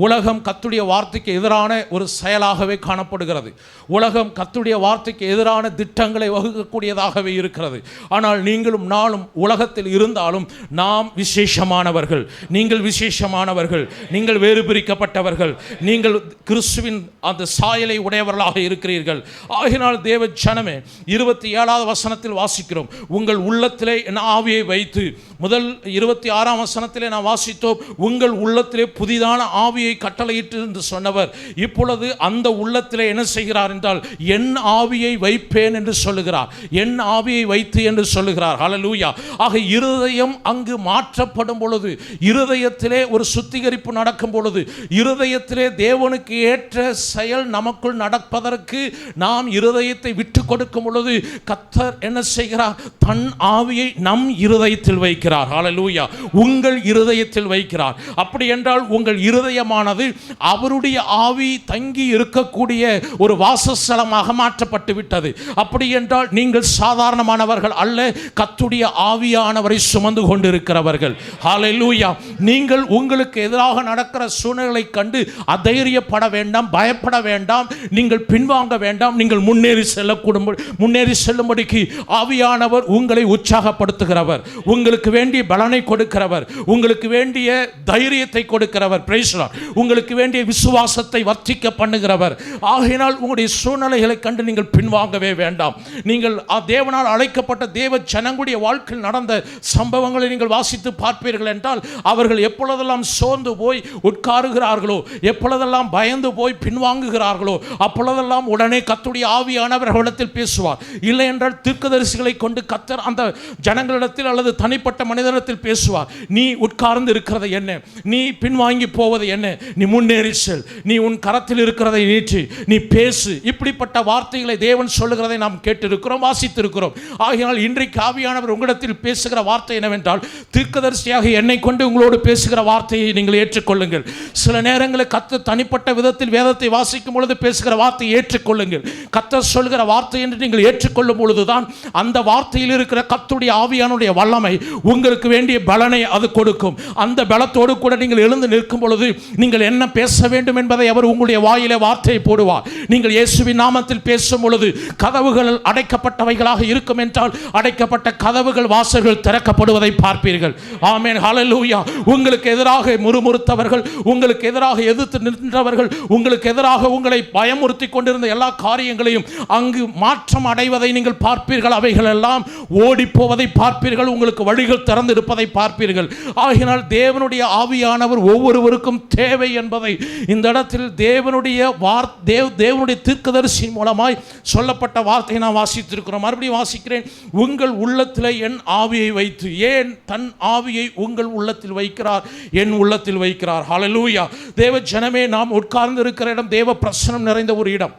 S1: உலகம் கர்த்தருடைய வார்த்தைக்கு எதிரான ஒரு செயலாகவே காணப்படுகிறது. உலகம் கர்த்தருடைய வார்த்தைக்கு எதிரான திட்டங்களை வகுக்கக்கூடியதாகவே இருக்கிறது. ஆனால் நீங்களும் நாளும் உலகத்தில் இருந்தாலும் நாம் விசேஷமானவர்கள், நீங்கள் விசேஷமானவர்கள், நீங்கள் வேறு பிரிக்கப்பட்டவர்கள், நீங்கள் கிறிஸ்துவின் அந்த சாயலை உடையவர்களாக இருக்கிறீர்கள். ஆகினால் தேவ ஜனமே 27வது வசனத்தில் வாசிக்கிறோம், உங்கள் உள்ளத்திலே என் ஆவியை வைத்து. முதல் 26ஆம் வசனத்திலே நான் வாசித்தோம், உங்கள் உள்ளத்திலே புதிதான ஆவியை கட்டளையிட்டு என்று சொன்னவர் இப்பொழுது அந்த உள்ளத்திலே என்ன செய்கிறார் என்றால், என் ஆவியை வைப்பேன் என்று சொல்லுகிறார். என் ஆவியை வைத்து என்று சொல்லுகிறார். ஹல்லேலூயா. ஆக இருதயம் அங்கு மாற்றப்படும் பொழுது, இருதயத்திலே ஒரு சுத்திகரிப்பு நடக்கும் பொழுது, இருதயத்திலே தேவனுக்கு ஏற்ற செயல் நமக்குள் நடப்பதற்கு நாம் இருதயத்தை விட்டு கொடுக்கும் பொழுது கர்த்தர் என்ன செய்கிறார்? தன் ஆவியை நம் இருதயத்தில் வைக்கிறார். ஹல்லேலூயா. உங்கள் இருதயத்தில் வைக்கிறார். அப்படி என்றால் உங்கள் இருதயமானது அவருடைய ஆவி தங்கி இருக்கக்கூடிய ஒரு வாசஸ்தலமாக மாற்றப்பட்டு விட்டது. அப்படி என்றால் நீங்கள் சாதாரணமானவர்கள் அல்ல, கர்த்தருடைய ஆவியானவரை சுமந்து கொண்டிருக்கிறவர்கள். ஹல்லேலூயா. நீங்கள் உங்களுக்கு எதிராக நடக்கிற சூழ்நிலை கண்டு அதைரியப்பட வேண்டாம், பயப்பட வேண்டாம், நீங்கள் பின்வாங்க வேண்டாம். நீங்கள் முன்னேறி செல்லும்படிக்கு ஆவியானவர் உங்களை உற்சாகப்படுத்துகிறவர், உங்களுக்கு வேண்டிய பலனை கொடுக்கிறவர், உங்களுக்கு வேண்டிய தைரியத்தை கொடுக்கிறவர், பிரைஸ் தி லார்ட், உங்களுக்கு வேண்டிய விசுவாசத்தை வர்த்திக்க பண்ணுகிறவர். ஆகையினால் உங்களுடைய சூழ்நிலைகளை கண்டு நீங்கள் பின்வாங்கவே வேண்டாம். நீங்கள் தேவனால் அழைக்கப்பட்ட தேவ ஜனங்களுடைய வாழ்க்கையில் நடந்த சம்பவங்களை நீங்கள் வாசித்து பார்ப்பீர்கள் என்றால், அவர்கள் எப்பொழுதெல்லாம் சோர்ந்து போய் உட்காருகிறார்களோ, எப்பொழுதெல்லாம் பயந்து போய் பின்வாங்குகிறார்களோ, அப்பொழுதெல்லாம் உடனே கர்த்தருடைய ஆவியானவர் அவரிடத்தில் பேசுவார். இல்லை என்றால் தீர்க்கதரிசிகளை கொண்டு கர்த்தர் அந்த ஜனங்களிடத்தில் அல்லது தனிப்பட்ட மனிதனிடத்தில் பேசுவார். நீ உட்கார்ந்து இருக்கிறது என்ன, நீ பின்வாங்கி போவது என்ன, நீ முன்னேறி செல், நீ உன் கரத்தில் இருக்கிறதை நீட்டி நீ பேசு. இப்படிப்பட்ட வார்த்தைகளை தேவன் சொல்லுகிறதை நாம் கேட்டிருக்கிறோம், வாசித்திருக்கிறோம். ஆகையால் இன்றைக்கு ஆவியானவர் உங்களிடத்தில் பேசுகிற வார்த்தை என்னவென்றால், தீர்க்கதரிசியாக என்னை கொண்டு உங்களோடு பேசுகிற வார்த்தையை நீங்கள் ஏற்றுக்கொள்ளுங்கள். சில நேரங்களில் கர்த்தர் தனிப்பட்ட விதத்தில் வேதத்தை வாசிக்கும் பொழுது பேசுகிற வார்த்தையை ஏற்றுக்கொள்ளுங்கள். கர்த்தர் சொல்கிற வார்த்தை என்று நீங்கள் ஏற்றுக்கொள்ளும் பொழுதுதான் அந்த வார்த்தையில் இருக்கிற கர்த்தருடைய ஆவியானுடைய வல்லமை உங்களுக்கு வேண்டிய பலனை அது கொடுக்கும். அந்த பலத்தோடு கூட நீங்கள் எழுந்து நிற்கும் பொழுது நீங்கள் என்ன பேச வேண்டும் என்பதை அவர் உங்களுடைய வாயிலே வார்த்தையை போடுவார். நீங்கள் இயேசுவின் நாமத்தில் பேசும் பொழுது கதவுகள் அடைக்கப்பட்டவைகளாக இருக்கும் என்றால், அடைக்கப்பட்ட கதவுகள் வாசல்கள் திறக்கப்படுவதை பார்ப்பீர்கள். ஆமென், ஹல்லேலூயா. உங்களுக்கு எதிராக முறுமுறுத்தவர்கள், உங்களுக்கு எதிராக எதிர்த்து நின்றவர்கள், உங்களுக்கு எதிராக உங்களை பயமுறுத்தி கொண்டிருந்த எல்லா காரியங்களையும் அங்கு மாற்றம் அடைவதை நீங்கள் பார்ப்பீர்கள். அவைகள் எல்லாம் ஓடி போவதை பார்ப்பீர்கள். உங்களுக்கு வழிகள் திறந்து இருப்பதை பார்ப்பீர்கள். ஆகையினால் தேவனுடைய ஆவியானவர் ஒவ்வொருவருக்கும் தேவை என்பதை இந்த இடத்தில் தேவனுடைய தீர்க்கதரிசியின் மூலமாய் சொல்லப்பட்ட வார்த்தையை நான் வாசித்திருக்கிறோம். மறுபடியும் வாசிக்கிறேன். உங்கள் உள்ளத்தில் என் ஆவியை வைத்து, ஏன் தன் ஆவியை உங்கள் உள்ளத்தில் வைக்கிறார், என் உள்ளத்தில் வைக்கிறார். ஹல்லேலூயா. தேவ ஜனமே, நாம் உட்கார்ந்து இருக்கிற இடம் தேவ பிரசன்னம் நிறைந்த ஒரு இடம்.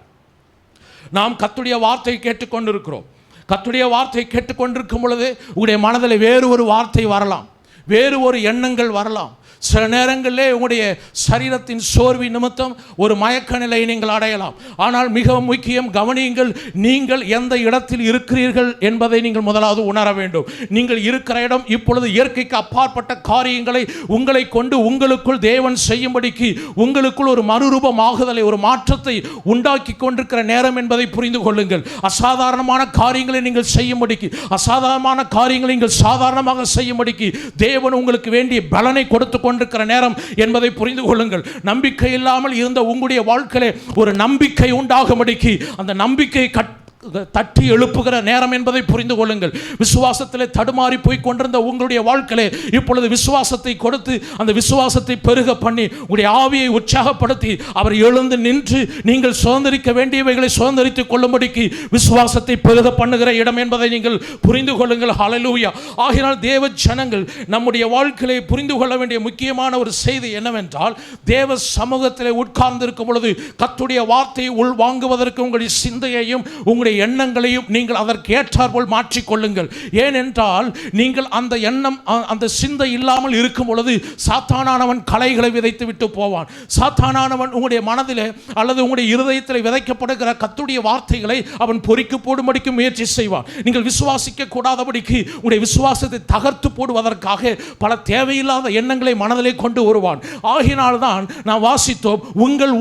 S1: நாம் கர்த்தருடைய வார்த்தையை கேட்டுக்கொண்டிருக்கிறோம். கர்த்தருடைய வார்த்தையை கேட்டுக்கொண்டிருக்கும் பொழுது உங்களுடைய மனதில் வேறு ஒரு வார்த்தை வரலாம், வேறு ஒரு எண்ணங்கள் வரலாம். சில நேரங்களிலே உங்களுடைய சரீரத்தின் சோர்வி நிமித்தம் ஒரு மயக்க நிலையை நீங்கள் அடையலாம். ஆனால் மிகவும் முக்கியம், கவனியுங்கள், நீங்கள் எந்த இடத்தில் இருக்கிறீர்கள் என்பதை நீங்கள் முதலாவது உணர வேண்டும். நீங்கள் இருக்கிற இடம் இப்பொழுது இயற்கைக்கு அப்பாற்பட்ட காரியங்களை உங்களை கொண்டு உங்களுக்குள் தேவன் செய்யும்படிக்கு உங்களுக்குள் ஒரு மறுரூபமாகுதலை, ஒரு மாற்றத்தை உண்டாக்கி கொண்டிருக்கிற நேரம் என்பதை புரிந்து கொள்ளுங்கள். அசாதாரணமான காரியங்களை நீங்கள் செய்யும்படிக்கு, அசாதாரணமான காரியங்களை நீங்கள் சாதாரணமாக செய்யும்படிக்கு தேவன் உங்களுக்கு வேண்டிய பலனை கொடுத்து கொண்டிருக்கிற நேரம் என்பதை புரிந்து கொள்ளுங்கள். நம்பிக்கை இல்லாமல் இருந்த உங்களுடைய வாழ்க்கையிலே ஒரு நம்பிக்கை உண்டாகும்படிக்கு அந்த நம்பிக்கையை தட்டி எழுப்புகிற நேரம் என்பதை புரிந்து கொள்ளுங்கள். விசுவாசத்திலே தடுமாறி போய் கொண்டிருந்த உங்களுடைய வாழ்க்கையிலே இப்பொழுது விசுவாசத்தை கொடுத்து அந்த விசுவாசத்தை பெருக பண்ணி உங்களுடைய ஆவியை உற்சாகப்படுத்தி அவர் எழுந்து நின்று நீங்கள் சுதந்திரிக்க வேண்டியவைகளை சுதந்திரித்துக் கொள்ளும்படிக்கு விசுவாசத்தை பெருக பண்ணுகிற இடம் என்பதை நீங்கள் புரிந்து கொள்ளுங்கள். ஹல்லேலூயா. ஆகையால் தேவ ஜனங்கள் நம்முடைய வாழ்க்கையிலே புரிந்து கொள்ள வேண்டிய முக்கியமான ஒரு செய்தி என்னவென்றால், தேவ சமூகத்திலே உட்கார்ந்து இருக்கும் பொழுது கர்த்தருடைய வார்த்தையை உள்வாங்குவதற்கு உங்களுடைய சிந்தையையும் உங்களுடைய எண்ணங்களையும் நீங்கள் அதற்கு ஏற்றாற்போல் மாற்றிக்கொள்ளுங்கள். ஏனென்றால் நீங்கள் அந்த எண்ணம், அந்த சிந்தை இல்லாமல் இருக்கும் பொழுது சாத்தானானவன் களைகளை விதைத்து விட்டு போவான். சாத்தானானவன் உங்களுடைய மனதிலே அல்லது உங்களுடைய இருதயத்தில் விதைக்கப்படுகிற கர்த்தருடைய வார்த்தைகளை அவன் பொறுக்கி போடும்படிக்கு முயற்சி செய்வான். நீங்கள் விசுவாசிக்க கூடாதபடிக்கு உங்களுடைய விசுவாசத்தை தகர்த்து போடுவதற்காக பல தேவையில்லாத எண்ணங்களை மனதிலே கொண்டு வருவான். ஆகினால்தான் நான் வாசித்தோம், உங்கள்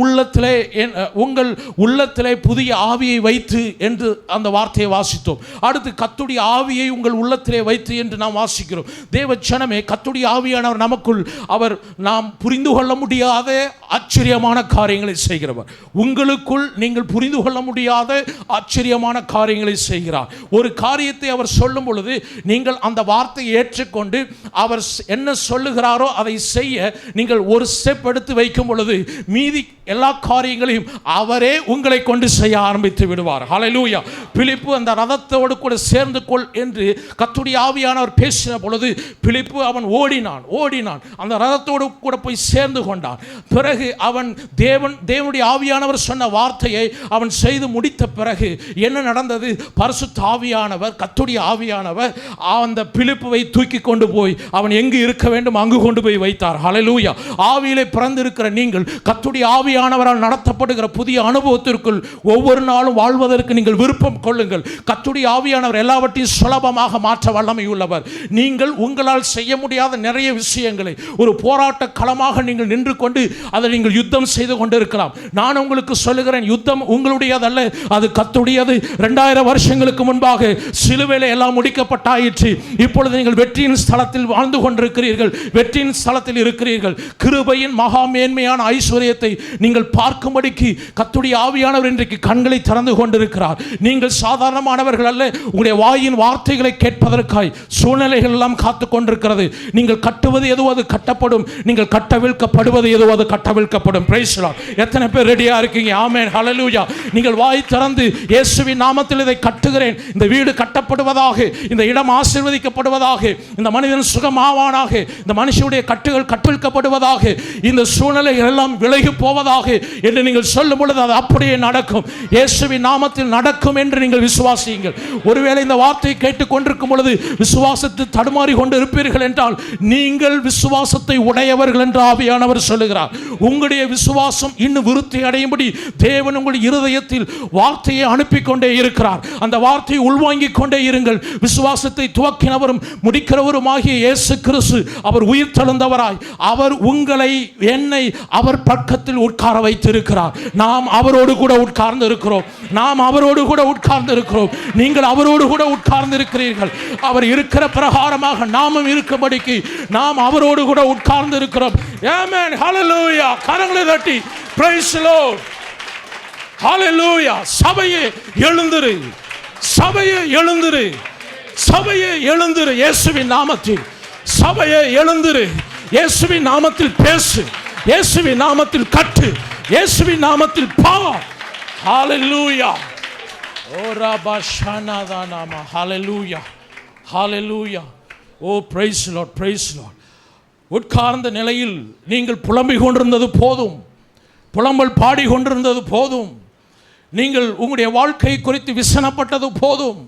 S1: உள்ளத்திலே புதிய ஆவியை வைத்து என்று அந்த வார்த்தையை வாசித்தோம். அடுத்து கர்த்தருடைய ஆவியை உங்கள் உள்ளத்திலே வைத்து என்று நாம் வாசிக்கிறோம். தேவ ஜனமே, கர்த்தருடைய ஆவியானவர் நமக்குள் அவர் நாம் புரிந்து கொள்ள முடியாத ஆச்சரியமான காரியங்களை செய்கிறவர். உங்களுக்குள் நீங்கள் புரிந்து கொள்ள முடியாத ஆச்சரியமான காரியங்களை செய்கிறார். ஒரு காரியத்தை அவர் சொல்லும் பொழுது நீங்கள் அந்த வார்த்தையை ஏற்றுக்கொண்டு அவர் என்ன சொல்லுகிறாரோ அதை செய்ய நீங்கள் ஒரு ஸ்டெப் எடுத்து வைக்கும் பொழுது மீதி எல்லா காரியங்களையும் அவரே உங்களை கொண்டு செய்ய ஆரம்பித்து விடுவார். ஹல்லேலூயா. பிலிப்பு அந்த ரதத்தோடு கூட சேர்ந்து கொள் என்று கர்த்தருடைய ஆவியானவர் பேசின பொழுது பிலிப்பு அவன் ஓடினான் அந்த ரதத்தோடு கூட போய் சேர்ந்து கொண்டான். பிறகு அவன் தேவனுடைய ஆவியானவர் சொன்ன வார்த்தையை அவன் செய்து முடித்த பிறகு என்ன நடந்தது? பரிசுத்த ஆவியானவர், கர்த்தருடைய ஆவியானவர் அந்த பிலிப்புவை தூக்கி கொண்டு போய் அவன் எங்கு இருக்க வேண்டும் அங்கு கொண்டு போய் வைத்தார். ஹல்லேலூயா. ஆவியிலே பிறந்திருக்கிற நீங்கள் கர்த்தருடைய ஆவியானவரால் நடத்தப்படுகிற புதிய அனுபவத்திற்குள் ஒவ்வொரு நாளும் வாழ்வதற்கு நீங்கள் நீங்கள் விருப்பம் கொள்ளுங்கள். கர்த்தருடைய ஆவியானவர் எல்லாவற்றையும் சுலபமாக மாற்ற வல்லமை உள்ளவர். நீங்கள் உங்களால் செய்ய முடியாத நிறைய விஷயங்களை ஒரு போராட்ட களமாக நீங்கள் நின்று கொண்டு அதை நீங்கள் யுத்தம் செய்து கொண்டிருக்கலாம். நான் உங்களுக்கு சொல்லுகிறேன், யுத்தம் உங்களுடையதல்ல, அது கர்த்தருடையது. 2000 வருஷங்களுக்கு முன்பாக சிலுவையில் எல்லாம் முடிக்கப்பட்டாயிற்று. இப்பொழுது நீங்கள் வெற்றியின் ஸ்தலத்தில் வாழ்ந்து கொண்டிருக்கிறீர்கள், வெற்றியின் ஸ்தலத்தில் இருக்கிறீர்கள். கிருபையின் மகா மேன்மையான ஐஸ்வர்யத்தை நீங்கள் பார்க்கும்படிக்கு கர்த்தருடைய ஆவியானவர் இன்றைக்கு கண்களை திறந்து கொண்டிருக்கிறார். நீங்கள் சாதாரணமானவர்கள் அல்ல. உங்களுடைய வாயின் வார்த்தைகளை கேட்பதற்காய் சூழ்நிலைகள் எல்லாம் காத்து கொண்டிருக்கிறது. நீங்கள் கட்டுவது எதுவோ அது கட்டப்படும், நீங்கள் கட்டவிழ்க்கப்படுவது எதுவோ அது கட்டவிழ்க்கப்படும். Price the Lord. எத்தனை பேர் ரெடியா இருக்கீங்க? ஆமென், ஹல்லேலூயா. நீங்கள் வாய் திறந்து இயேசுவின் நாமத்தில் இதை கட்டுகிறேன், இந்த வீடு கட்டப்படுவதாக, இந்த இடம் ஆசீர்வதிக்கப்படுவதாக, இந்த மனிதன் சுகமாவானாக, இந்த மனுஷனுடைய கட்டுகள் கட்டவிழ்க்கப்படுவதாக, இந்த சூழ்நிலைகள் எல்லாம் விலகி போவதாக என்று நீங்கள் சொல்லும் பொழுது அது அப்படியே நடக்கும். இயேசுவின் நாமத்தில் நடக்கும் என்று நீங்கள் விசுவாசியுங்கள். ஒருவேளை இந்த வார்த்தையை கேட்டுக் கொண்டிருக்கும் பொழுது விசுவாசத்தை தடுமாறி கொண்டு இருப்பீர்கள் என்றால் நீங்கள் விசுவாசத்தை உடையவர்கள் என்று ஆவியானவர் சொல்லுகிறார். உங்களுடைய விசுவாசம் இன்னும் விருத்தி அடையும்படி தேவன் உங்கள் இருதயத்தில் வார்த்தையை அனுப்பி கொண்டே இருக்கிறார். அந்த வார்த்தையை உள்வாங்கிக் கொண்டே இருங்கள். விசுவாசத்தை துவக்கினவரும் முடிக்கிறவருமாகிய இயேசு கிறிஸ்து அவர் உயிர் தெழுந்தவராய் அவர் உங்களை என்னை அவர் பக்கத்தில் உட்கார வைத்திருக்கிறார். நாம் அவரோடு கூட உட்கார்ந்து இருக்கிறோம். நாம் அவரோடு கூட உட்கார்ந்து இருக்கிறோம். நீங்கள் அவரோடு கூட உட்கார்ந்து இருக்கிறீர்கள். அவர் இருக்கிற பிரகாரமாக நாமும் இருக்கும்படிக்கு நாம் அவரோடு கூட உட்கார்ந்து இருக்கிறோம். ஆமென், ஹல்லேலூயா. கரங்களை தட்டி பிரைஸ் தி லார்ட். ஹல்லேலூயா. சபையே எழுந்திரு, சபையே எழுந்திரு, சபையே எழுந்திரு. இயேசுவின் நாமத்தில் சபையே எழுந்திரு. இயேசுவின் நாமத்தில் பேசு, இயேசுவின் நாமத்தில் கட்டு, இயேசுவின் நாமத்தில் பா. ஹல்லேலூயா. ஓ ரபா ஷானாதா நாமா. ஹல்லேலூயா, ஹல்லேலூயா. Oh praise the Lord, praise the Lord. உட்கார்ந்த நிலையில் நீங்கள் புலம்பிக் கொண்டிருந்தது போதும், புலம்பல் பாடி கொண்டிருந்தது போதும், நீங்கள் உங்களுடைய வாழ்க்கை குறித்து விசனப்பட்டது போதும்.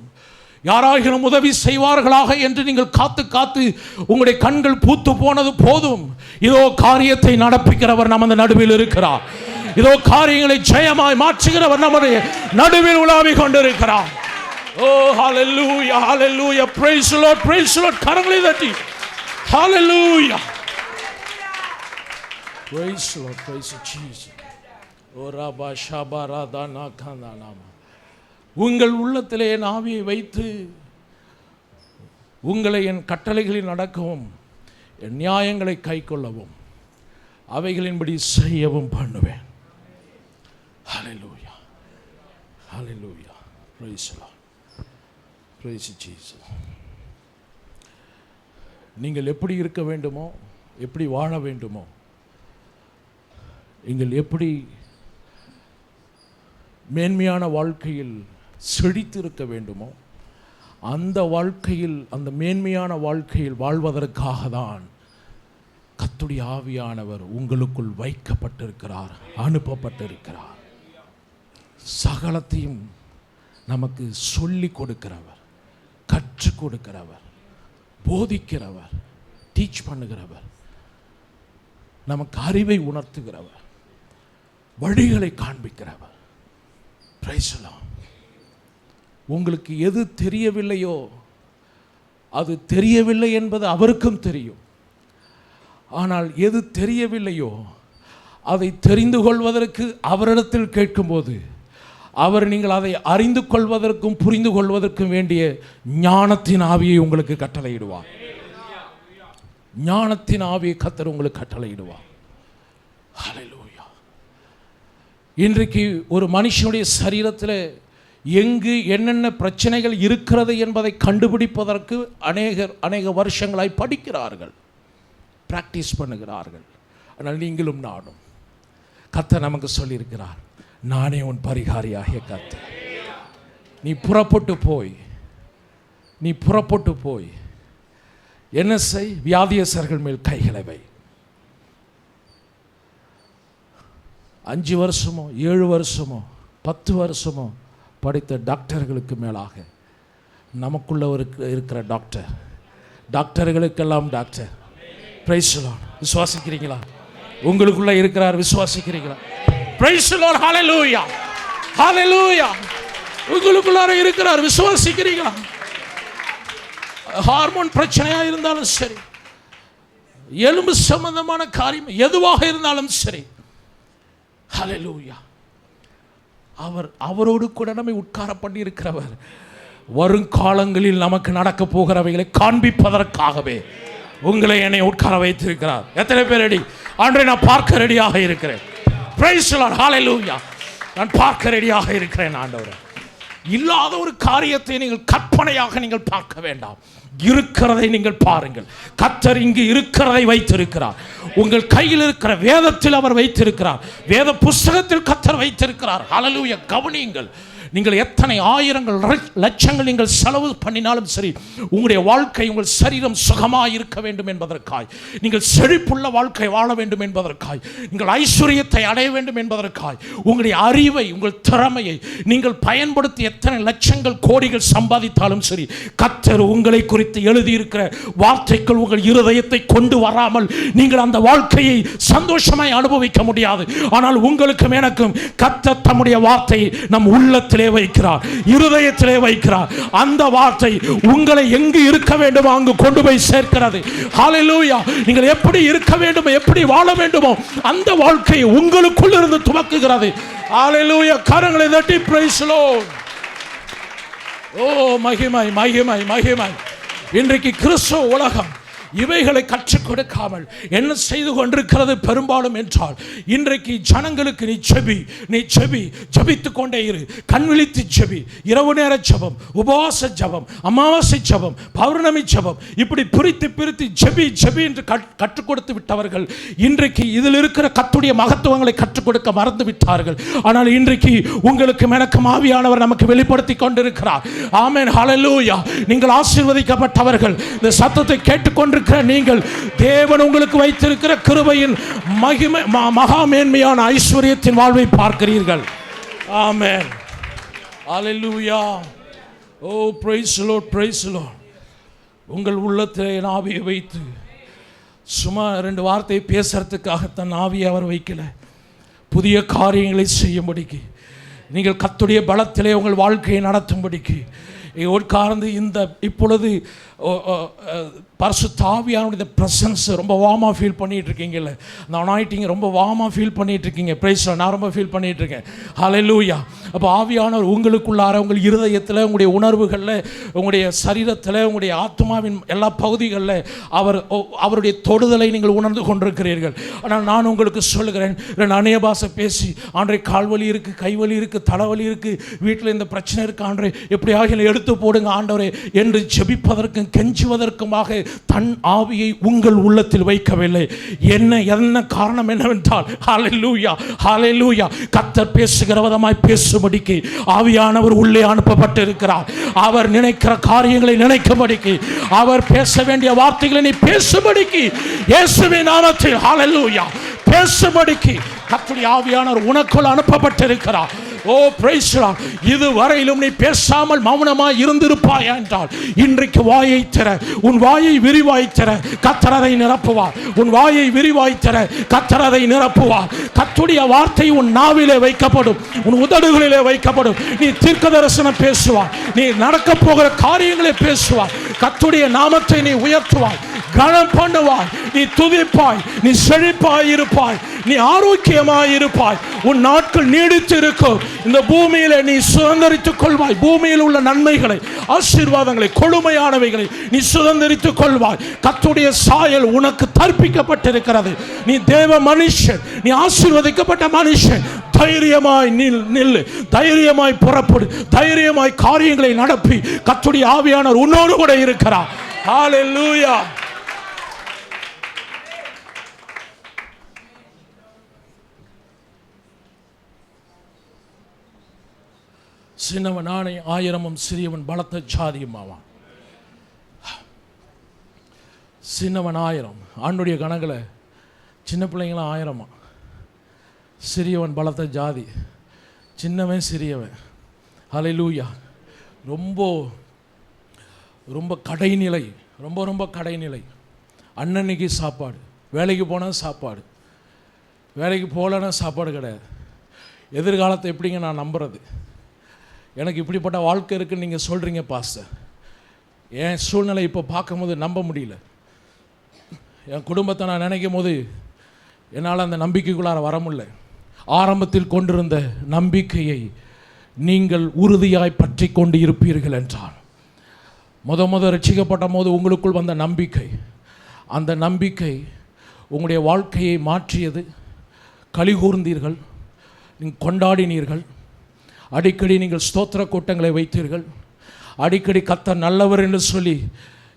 S1: யாராகிலும் உதவி செய்வார்களாக என்று நீங்கள் காத்து காத்து உங்களுடைய கண்கள் பூத்து போனது போதும். இதோ காரியத்தை நடப்பிக்கிறவர் நமது நடுவில் இருக்கிறார். இதோ காரியங்களை ஜெயமாய் மாற்றுகிறவர் நம்முடைய நடுவில் உலாவிக் கொண்டிருக்கிறார். ஓ ஹல்லேலூயா, ஹல்லேலூயா. Praise the Lord, praise the Lord. கரங்களை தட்டி ஹல்லேலூயா. Praise the Lord, praise Jesus. ஓ ரபா ஷபரதா நகந்தனாமா. உங்கள் உள்ளத்திலே என் ஆவியை வைத்து உங்களை என் கட்டளைகளில் நடக்கவும் என் நியாயங்களை கைக்கொள்ளவும் அவைகளின்படி செய்யவும் பண்ணுவேன். ஹல்லேலூயா, ஹல்லேலூயா. Praise the Lord, praise Jesus. நீங்கள் எப்படி இருக்க வேண்டுமோ, எப்படி வாழ வேண்டுமோ, நீங்கள் எப்படி மேன்மையான வாழ்க்கையில் செழித்திருக்க வேண்டுமோ அந்த வாழ்க்கையில், அந்த மேன்மையான வாழ்க்கையில் வாழ்வதற்காக தான் கர்த்தருடைய ஆவியானவர் உங்களுக்குள் வைக்கப்பட்டிருக்கிறார், அனுப்பப்பட்டிருக்கிறார். சகலத்தையும் நமக்கு சொல்லி கொடுக்கிறவர், கற்றுக் கொடுக்கிறவர், போதிக்கிறவர், டீச் பண்ணுகிறவர், நமக்கு அறிவை உணர்த்துகிறவர், வழிகளை காண்பிக்கிறவர். Price the Lord. உங்களுக்கு எது தெரியவில்லையோ அது தெரியவில்லை என்பது அவருக்கும் தெரியும். ஆனால் எது தெரியவில்லையோ அதை தெரிந்து கொள்வதற்கு அவரிடத்தில் கேட்கும்போது அவர் நீங்கள் அதை அறிந்து கொள்வதற்கும் புரிந்து கொள்வதற்கும் வேண்டிய ஞானத்தின் ஆவியை உங்களுக்கு கட்டளையிடுவார். ஞானத்தின் ஆவியை கர்த்தர் உங்களுக்கு கட்டளையிடுவார். ஹல்லேலூயா. இன்றைக்கு ஒரு மனுஷனுடைய சரீரத்தில் எங்கு என்னென்ன பிரச்சனைகள் இருக்கிறது என்பதை கண்டுபிடிப்பதற்கு அநேக வருஷங்களாய் படிக்கிறார்கள், பிராக்டிஸ் பண்ணுகிறார்கள். ஆனால் நீங்களும் நானும் கர்த்தர் நமக்கு சொல்லியிருக்கிறார், நானே உன் பரிகாரியாகிய கர்த்தர். நீ புறப்பட்டு போய் என்ன செய்? வியாதியஸ்தர்கள் மேல் கைகளை வை. 5 வருஷமோ 7 வருஷமோ 10 வருஷமோ படித்த டாக்டர்களுக்கு மேலாக நமக்குள்ள இருக்கிற டாக்டர்களுக்கெல்லாம் டாக்டர். Praise the Lord. விசுவாசிக்கிறீங்களா? உங்களுக்குள்ள இருக்கிறார், விசுவாசிக்கிறீங்களா? Price the Lord. ஹல்லேலூயா, ஹல்லேலூயா, உங்களுக்குள்ளார இருக்கிறார். விசுவாசிக்கிறீங்களா? ஹார்மோன் பிரச்சனையா இருந்தாலும் சரி, எலும்பு சம்பந்தமான காரியம் எதுவாக இருந்தாலும் சரி, ஹல்லேலூயா, அவரோடு கூட நம்மை உட்கார பண்ணி இருக்கிறவர் வருங்காலங்களில் நமக்கு நடக்க போகிறவைகளை காண்பிப்பதற்காகவே உங்களை என்னை உட்கார வைத்திருக்கிறார். எத்தனை பேர் ரெடி? ஆண்டவரே, நான் பார்க்க ரெடியாக இருக்கிறேன். பிரைஸ் தி லார்ட், ஹல்லேலூயா. நான் பார்க்க ரெடியாக இருக்கிறேன் ஆண்டவரே. இல்லாத ஒரு காரியத்தை நீங்கள் கற்பனையாக நீங்கள் பார்க்க வேண்டாம். இருக்கிறதை நீங்கள் பாருங்கள். கர்த்தர் இங்கு இருக்கிறதை வைத்திருக்கிறார். உங்கள் கையில் இருக்கிற வேதத்தில் அவர் வைத்திருக்கிறார். வேத புஸ்தகத்தில் கர்த்தர் வைத்திருக்கிறார். ஹல்லேலூயா. கவனியுங்கள். நீங்கள் எத்தனை ஆயிரங்கள் லட்சங்கள் நீங்கள் செலவு பண்ணினாலும் சரி, உங்களுடைய வாழ்க்கை, உங்கள் சரீரம் சுகமாக இருக்க வேண்டும் என்பதற்காய், நீங்கள் செழிப்புள்ள வாழ்க்கை வாழ வேண்டும் என்பதற்காய், நீங்கள் ஐஸ்வர்யத்தை அடைய வேண்டும் என்பதற்காய், உங்களுடைய அறிவை, உங்கள் திறமையை நீங்கள் பயன்படுத்தி எத்தனை லட்சங்கள் கோடிகள் சம்பாதித்தாலும் சரி, கர்த்தர் உங்களை குறித்து எழுதியிருக்கிற வார்த்தைகள் உங்கள் இருதயத்தை கொண்டு வராமல் நீங்கள் அந்த வாழ்க்கையை சந்தோஷமாய் அனுபவிக்க முடியாது. ஆனால் உங்களுக்கும் எனக்கும் கர்த்தர் தம்முடைய வார்த்தையை நம் உள்ளத்தில் வைக்கிறார், இருதயத்திலே வைக்கிறார். அந்த வார்த்தை உங்களை எங்கு இருக்க வேண்டுமோ அங்கு கொண்டு போய் சேர்க்கிறது. ஹல்லேலூயா. நீங்கள் எப்படி இருக்க வேண்டுமோ, எப்படி வாழ வேண்டுமோ அந்த வாழ்க்கையை உங்களுக்குள் இருந்து துவக்குகிறது. ஹல்லேலூயா. கரங்களை தட்டி பிரைஸ் தி லார்ட். ஓ, மகிமை, மகிமை, மகிமை. இன்றைக்கு கிறிஸ்தவ உலகம் இவைகளை கற்றுக் கொடுக்காமல் என்ன செய்து கொண்டிருக்கிறது பெரும்பாலும் என்றால், இன்றைக்கு ஜனங்களுக்கு நீ செபி, ஜபித்துக் கொண்டே இரு, கண் விழித்து செபி, இரவு நேர ஜபம், உபவாச ஜபம், அமாவாசை ஜபம், பௌர்ணமி ஜபம், இப்படி பிரித்து ஜபி என்று கற்றுக் கொடுத்து விட்டவர்கள் இன்றைக்கு இதில் இருக்கிற கர்த்தருடைய மகத்துவங்களை கற்றுக் கொடுக்க மறந்து விட்டார்கள். ஆனால் இன்றைக்கு உங்களுக்கு எனக்கும் ஆவியானவர் நமக்கு வெளிப்படுத்தி கொண்டிருக்கிறார். ஆமென், ஹல்லேலூயா. நீங்கள் ஆசீர்வதிக்கப்பட்டவர்கள். இந்த சத்தத்தை கேட்டுக்கொண்டு நீங்கள் தேவன் உங்களுக்கு வைத்திருக்கிற கிருபையின் மகிமை, மகா மேன்மையான ஐஸ்வர்யத்தின் வாழ்வை பார்க்கிறீர்கள். ஆமென், ஹல்லேலூயா. Oh, praise the Lord, praise the Lord. உங்கள் உள்ளத்திலே என் ஆவியை வைத்து சும்மா 2 வார்த்தை பேசுறதுக்காக தன் ஆவியை அவர் வைக்கல, புதிய காரியங்களை செய்யும்படிக்கு, நீங்கள் கர்த்தருடைய பலத்திலே உங்கள் வாழ்க்கையை நடத்தும்படிக்கு உட்கார்ந்து இந்த இப்பொழுது பரிசுத்த ஆவியானுடைய பிரசன்ஸ் ரொம்ப வார்மாக ஃபீல் பண்ணிகிட்டு இருக்கீங்கல்ல, அந்த அனாயிட்டிங் ரொம்ப வார்மாக ஃபீல் பண்ணிகிட்டு இருக்கீங்க. Price the Lord. நான் ரொம்ப ஃபீல் பண்ணிகிட்டு இருக்கேன். ஹல்லேலூயா. அப்போ ஆவியானவர் உங்களுக்குள்ளார, உங்கள் இருதயத்தில், உங்களுடைய உணர்வுகளில், உங்களுடைய சரீரத்தில், உங்களுடைய ஆத்மாவின் எல்லா பகுதிகளில் அவருடைய தொடுதலை நீங்கள் உணர்ந்து கொண்டிருக்கிறீர்கள். ஆனால் நான் உங்களுக்கு சொல்லுகிறேன், 2 அந்நிய பாஷை பேசி, ஆண்டவரே கால்வலி இருக்குது, கைவலி இருக்குது, தலைவலி இருக்குது, வீட்டில் இந்த பிரச்சனை இருக்குது, ஆண்டவரே எப்படியாக எடுத்து போடுங்க ஆண்டவரே என்று ஜெபிப்பதற்கும் கெஞ்சுவதற்குமாக தன் ஆவியை உங்கள் உள்ளத்தில் வைக்கவில்லை. என்ன காரணம் என்னவென்றால், ஹல்லேலூயா, ஹல்லேலூயா, கர்த்தர் பேசுகிற விதமாய் பேசும்படிக்கு ஆவியானவர் உள்ளே அனுப்பப்பட்டு இருக்கிறார். அவர் நினைக்கிற காரியங்களை நினைக்கும்படிக்கு, அவர் பேச வேண்டிய வார்த்தைகளை நீ பேசும்படிக்கு, இயேசுவின் நாமத்தில் ஹல்லேலூயா, பேசும்படிக்கு கர்த்தருடைய ஆவியானவர் உனக்குள் அனுப்பப்பட்டிருக்கிறார். ஓ, பிரைஸ் தி லார்ட். இதுவரையிலும் நீ பேசாமல் மௌனமாய் இருந்திருப்பாய் என்றால் இன்றைக்கு வாயை திற, உன் வாயை விரிவாய் திற, கர்த்தர் அதை நிரப்புவார். உன் வாயை விரிவாய் திற, கர்த்தர் அதை நிரப்புவார். கர்த்தருடைய வார்த்தை உன் நாவிலே வைக்கப்படும், உன் உதடுகளிலே வைக்கப்படும். நீ தீர்க்க தரிசனம் பேசுவாய், நீ நடக்க போகிற காரியங்களை பேசுவாய், கர்த்தருடைய நாமத்தை நீ உயர்த்துவாய், கனம் பண்ணுவாய், நீ துதிப்பாய், நீ செழிப்பாய் இருப்பாய், நீ ஆரோக்கியமாய் இருப்பாய். உன் நாட்கள் நீடித்து இருக்கும். இந்த பூமியில நீ சுதந்தரித்துக் கொள்வாய். பூமியில் உள்ள நன்மைகளை, ஆசீர்வாதங்களை, கொழுமையானவைகளை நீ சுதந்தரித்துக் கொள்வாய். கர்த்தருடைய சாயல் உனக்கு தர்ப்பிக்கப்பட்டிருக்கிறது. நீ தேவ மனுஷன், நீ ஆசீர்வதிக்கப்பட்ட மனுஷன். தைரியமாய் நில்லு, தைரியமாய் புறப்படு, தைரியமாய் காரியங்களை நடப்பி கர்த்தருடைய ஆவியானவர் உன்னோடு கூட இருக்கிறார். ஹல்லேலூயா. சின்னவன் ஆணை 1000 சிறியவன் பலத்த ஜாதியும் ஆவான். சின்னவன் 1000 ஆண்டுடைய கணக்கில் சின்ன பிள்ளைங்களாம் 1000, சிறியவன் பலத்த ஜாதி, சின்னவன் சிறியவன். ஹல்லேலூயா. ரொம்ப ரொம்ப கடைநிலை, ரொம்ப கடைநிலை. அன்னன்னைக்கு சாப்பாடு, வேலைக்கு போனால் சாப்பாடு, வேலைக்கு போகலன்னா சாப்பாடு கிடையாது. எதிர்காலத்தை எப்படிங்க நான் நம்புறது? எனக்கு இப்படிப்பட்ட வாழ்க்கை இருக்குன்னு நீங்கள் சொல்கிறீங்க பாஸ்டர். என் சூழ்நிலை இப்போ பார்க்கும்போது நம்ப முடியல. என் குடும்பத்தை நான் நினைக்கும் போது என்னால் அந்த நம்பிக்கைக்குள்ளார வர முடியல. ஆரம்பத்தில் கொண்டிருந்த நம்பிக்கையை நீங்கள் உறுதியாய் பற்றி கொண்டு இருப்பீர்கள் என்றால், முத ரட்சிக்கப்பட்ட போது உங்களுக்குள் வந்த நம்பிக்கை, அந்த நம்பிக்கை உங்களுடைய வாழ்க்கையை மாற்றியது. களி கூர்ந்தீர்கள், நீங்கள் கொண்டாடினீர்கள், அடிக்கடி நீங்கள் ஸ்தோத்திர கூட்டங்களை வைத்தீர்கள், அடிக்கடி கர்த்தர் நல்லவர் என்று சொல்லி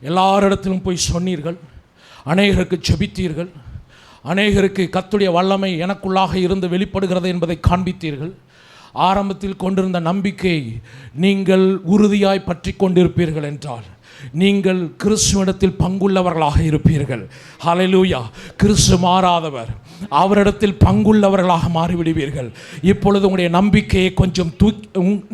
S1: எல்லாரிடத்திலும் போய் சொன்னீர்கள், அநேகருக்கு ஜெபித்தீர்கள், அநேகருக்கு கர்த்தருடைய வல்லமை எனக்குள்ளாக இருந்து வெளிப்படுகிறது என்பதை காண்பித்தீர்கள். ஆரம்பத்தில் கொண்டிருந்த நம்பிக்கையை நீங்கள் உறுதியாய் பற்றி கொண்டிருப்பீர்கள் என்றால் நீங்கள் கிறிஸ்துவிடத்தில் பங்குள்ளவர்களாக இருப்பீர்கள். ஹல்லேலூயா. கிறிஸ்து மாறாதவர், அவரிடத்தில் பங்குள்ளவர்களாக மாறிவிடுவீர்கள். இப்பொழுது உங்களுடைய நம்பிக்கையை கொஞ்சம்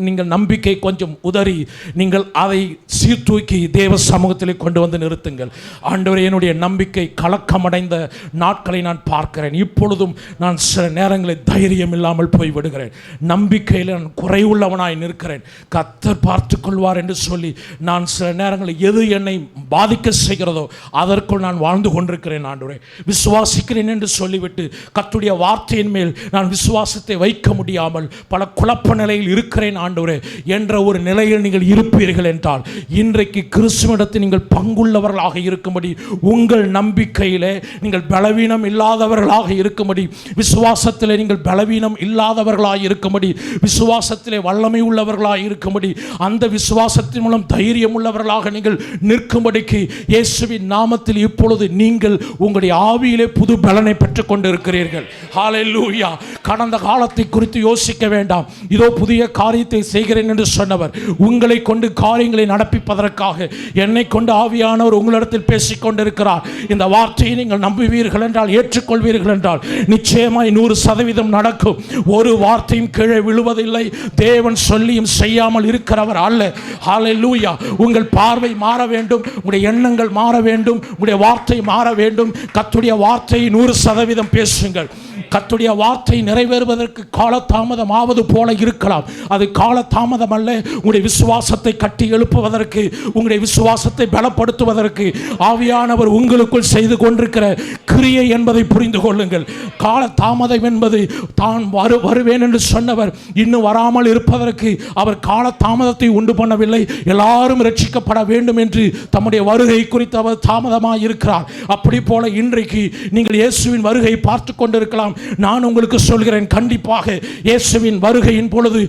S1: நீங்கள் நம்பிக்கை கொஞ்சம் உதறி நீங்கள் அதை சீர்தூக்கி தேவ சமூகத்திலே கொண்டு வந்து நிறுத்துங்கள். ஆண்டவரே, என்னுடைய நம்பிக்கை கலக்கமடைந்த நாட்களை நான் பார்க்கிறேன். இப்பொழுதும் நான் சில நேரங்களில் தைரியம் இல்லாமல் போய்விடுகிறேன். நம்பிக்கையில் நான் குறைவுள்ளவனாய் நிற்கிறேன். கர்த்தர் பார்த்து கொள்வார் என்று சொல்லி நான் சில நேரங்களில் எது என்னை பாதிக்க செய்கிறதோ அதற்குள் நான் வாழ்ந்து கொண்டிருக்கிறேன். ஆண்டவரே, விசுவாசிக்கிறேன் என்று சொல்லிவிட்டு கர்த்தருடைய வார்த்தையின் மேல் நான் விசுவாசத்தை வைக்க முடியாமல் பல குழப்ப நிலையில் இருக்கிறேன் ஆண்டவரே என்ற ஒரு நிலையில் நீங்கள் இருப்பீர்கள் என்றால், இன்றைக்கு கிறிஸ்துவிடத்தில் நீங்கள் பங்குள்ளவர்களாக இருக்கும்படி, உங்கள் நம்பிக்கையிலே நீங்கள் பலவீனம் இல்லாதவர்களாக இருக்கும்படி, விசுவாசத்திலே நீங்கள் பலவீனம் இல்லாதவர்களாக இருக்கும்படி, விசுவாசத்திலே வல்லமை உள்ளவர்களாக இருக்கும்படி, அந்த விசுவாசத்தின் மூலம் தைரியம் உள்ளவர்களாக நீங்கள் நிற்கும்படிக்கு இயேசுவின் நாமத்தில் இப்பொழுது நீங்கள் உங்களுடைய ஆவியிலே புது பலனை பெற்றுக் கொண்டிருக்கிறீர்கள். ஹல்லேலூயா. கடந்த காலத்தை குறித்து யோசிக்க வேண்டாம். இதோ புதிய காரியத்தை செய்கிறேன் என்று சொன்னவர் உங்களை கொண்டு காரியங்களை நடப்பிப்பதற்காக என்னை கொண்டு ஆவியானவர் உங்களிடத்தில் பேசிக் கொண்டிருக்கிறார். இந்த வார்த்தையை நீங்கள் நம்புவீர்கள் என்றால், ஏற்றுக்கொள்வீர்கள் என்றால் நிச்சயமாய் 100% நடக்கும். ஒரு வார்த்தையும் கீழே விழுவதில்லை. தேவன் சொல்லியும் செய்யாமல் இருக்கிறவர் அல்ல. ஹல்லேலூயா. உங்கள் பார்வை மாற வேண்டும், உங்களுடைய எண்ணங்கள் மாற வேண்டும், உங்களுடைய வார்த்தை மாற வேண்டும். கர்த்தருடைய வார்த்தையை 100% பேசுங்கள். கர்த்தருடைய வார்த்தை நிறைவேறுவதற்கு காலதாமதம் ஆவது போல இருக்கலாம். அது காலதாமதம் அல்ல. உங்களுடைய விசுவாசத்தை கட்டி எழுப்புவதற்கு, உங்களுடைய விசுவாசத்தை பலப்படுத்துவதற்கு ஆவியானவர் உங்களுக்குள் செய்து கொண்டிருக்கிற கிரியை என்பதை புரிந்து கொள்ளுங்கள். காலதாமதம் என்பது தான் வருவேன் என்று சொன்னவர் இன்னும் வராமல் இருப்பதற்கு அவர் காலதாமதத்தை உண்டு பண்ணவில்லை. எல்லாரும் ரட்சிக்கப்பட வேண்டும் என்று தம்முடைய வருகை குறித்து அவர் தாமதமாக இருக்கிறார். அப்படி போல இன்றைக்கு நீங்கள் இயேசுவின் வருகையை பார்த்து கொண்டிருக்கலாம். நான் உங்களுக்கு சொல்கிறேன், கண்டிப்பாக இயேசுவின் வருகையின் பொழுது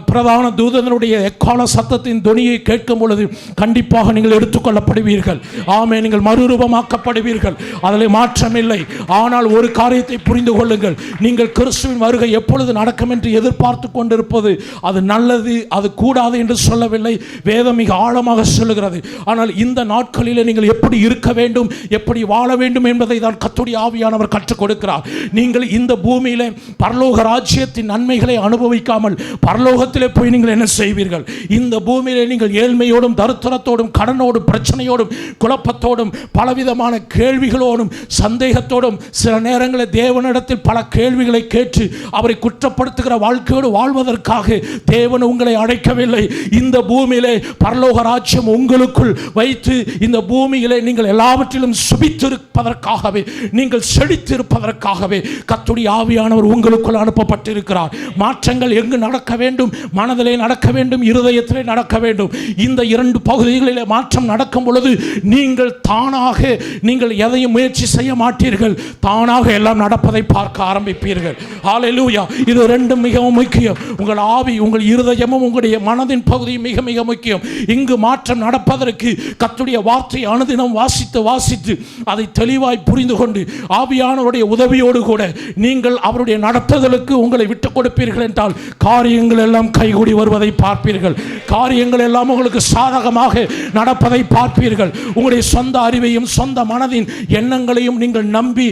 S1: பிரதான தூதனுடைய எக்கால சத்தத்தின் துணியை கேட்கும் பொழுது கண்டிப்பாக நீங்கள் எடுத்துக்கொள்ளப்படுவீர்கள். ஆமே, நீங்கள் மறுரூபமாக்கப்படுவீர்கள். அதில் மாற்றமில்லை. ஆனால் ஒரு காரியத்தை புரிந்து கொள்ளுங்கள், நீங்கள் கிறிஸ்துவின் வருகை எப்பொழுது நடக்கும் என்று எதிர்பார்த்து கொண்டிருப்பது அது நல்லது, அது கூடாது என்று சொல்லவில்லை. வேதம் மிக ஆழமாக சொல்லுகிறது. ஆனால் இந்த நாட்களில் நீங்கள் எப்படி இருக்க வேண்டும், எப்படி வாழ வேண்டும் என்பதை தான் கர்த்தருடைய ஆவியானவர் கற்றுக் கொடுக்கிறார். நீங்கள் இந்த பூமியிலே பரலோக ராஜ்யத்தின் நன்மைகளை அனுபவிக்காமல் பரலோகத்திலே போய் நீங்கள் என்ன செய்வீர்கள்? இந்த பூமியிலே நீங்கள் ஏழ்மையோடும் தரித்திரத்தோடும் கடனோடும் பிரச்சனையோடும் குழப்பத்தோடும் பலவிதமான கேள்விகளோடும் சந்தேகத்தோடும் சில நேரங்களில் தேவனிடத்தில் பல கேள்விகளை கேட்டு அவரை குற்றப்படுத்துகிற வாழ்க்கையோடு வாழ்வதற்காக தேவன் உங்களை அழைக்கவில்லை. இந்த பூமியிலே பரலோக ராஜ்யம் உங்களுக்குள் வைத்து இந்த பூமியிலே நீங்கள் எல்லாவற்றிலும் சுபித்திருப்பதற்காகவே, நீங்கள் செழித்திருப்பதற்காகவே கர்த்தருடைய ஆவியானவர் உங்களுக்குள் அனுப்பப்பட்டிருக்கிறார். மாற்றங்கள் எங்கு நடக்க வேண்டும்? மனதிலே நடக்க வேண்டும், இருதயத்திலே நடக்க வேண்டும். இந்த இரண்டு பகுதிகளிலே மாற்றம் நடக்கும் பொழுது நீங்கள் தானாக, நீங்கள் எதையும் முயற்சி செய்ய மாட்டீர்கள், தானாக எல்லாம் நடப்பதை பார்க்க ஆரம்பிப்பீர்கள். ஹல்லேலூயா. இது ரெண்டும் மிகவும் முக்கியம். உங்கள் ஆவி, உங்கள் இருதயமும் உங்களுடைய மனதின் பகுதியும் மிக மிக முக்கியம். இங்கு மாற்றம் நடப்பதற்கு கர்த்தருடைய வார்த்தையை அனுதினம் வாசித்து வாசித்து அதை தெளிவாய் புரிந்து கொண்டு ஆவியானவருடைய உதவியோடு கூட நீங்கள் அவருடைய நடத்துதலுக்கு உங்களை விட்டுக் கொடுப்பீர்கள் என்றால் காரியங்கள் எல்லாம் கைகூடி வருவதை பார்ப்பீர்கள். காரியங்கள் எல்லாம் உங்களுக்கு சாதகமாக நடப்பதை பார்ப்பீர்கள். உங்களுடைய சொந்த அறிவையும் சொந்த மனதின் எண்ணங்களையும் நீங்கள் நம்பி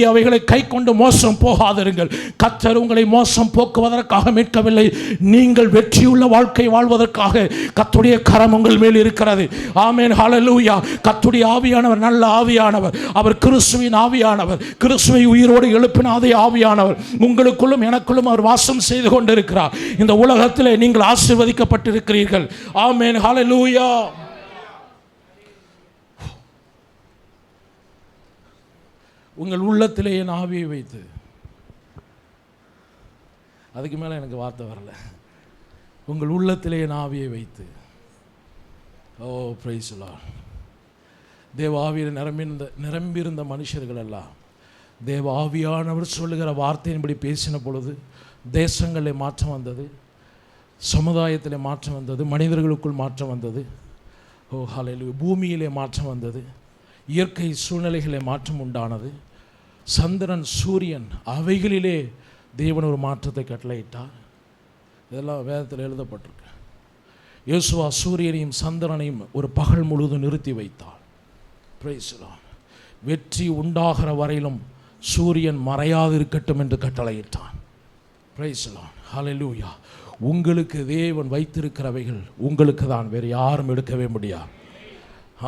S1: அவைகளை கை கொண்டு மோசம் போகாதிருங்கள். கர்த்தர் உங்களை மோசம் போக்குவதற்காக மீட்கவில்லை. நீங்கள் வெற்றியுள்ள வாழ்க்கை வாழ்வதற்காக கர்த்தருடைய கரம் உங்கள் மேல் இருக்கிறது. ஆமென். ஹல்லேலூயா. கர்த்தருடைய ஆவியானவர் நல்ல ஆவியானவர். அவர் கிறிஸ்துவின் ஆவியானவர். கிறிஸ்து இயேசுவை உயிரோடு எழுப்பின அதே ஆவியானவர் உங்களுக்குள்ளும் எனக்குள்ளும் அவர் வாசம் செய்து கொண்டிருக்கிறார். இந்த உலகத்திலே நீங்கள் ஆசீர்வதிக்கப்பட்டிருக்கிறீர்கள். ஆமென். ஹல்லேலூயா. உங்கள் உள்ளத்திலே என் ஆவியை வைத்து, அதுக்கு மேலே எனக்கு வார்த்தை வரல. உங்கள் உள்ளத்திலே என் ஆவியை வைத்து, ஓ பிரைஸ் தி லார்ட். தேவ ஆவியில் நிரம்பியிருந்த மனுஷர்கள் எல்லாம் தேவ ஆவியானவர் சொல்லுகிற வார்த்தையின்படி பேசின பொழுது தேசங்களில் மாற்றம் வந்தது, சமுதாயத்தில் மாற்றம் வந்தது, மனிதர்களுக்குள் மாற்றம் வந்தது. ஓ ஹல்லேலூயா. பூமியிலே மாற்றம் வந்தது, இயற்கை சூழ்நிலைகளிலே மாற்றம் உண்டானது. சந்திரன் சூரியன் அவைகளிலே தேவன் ஒரு மாற்றத்தை கட்டளையிட்டார். இதெல்லாம் வேதத்தில் எழுதப்பட்டிருக்கு. யோசுவா சூரியனையும் சந்திரனையும் ஒரு பகல் முழுவதும் நிறுத்தி வைத்தார். Praise the Lord. வெற்றி உண்டாகிற வரையிலும் சூரியன் மறையாது இருக்கட்டும் என்று கட்டளையிட்டான். Praise the Lord. ஹல்லேலூயா. உங்களுக்கு தேவன் வைத்திருக்கிறவைகள் உங்களுக்கு தான், வேறு யாரும் எடுக்கவே முடியாது.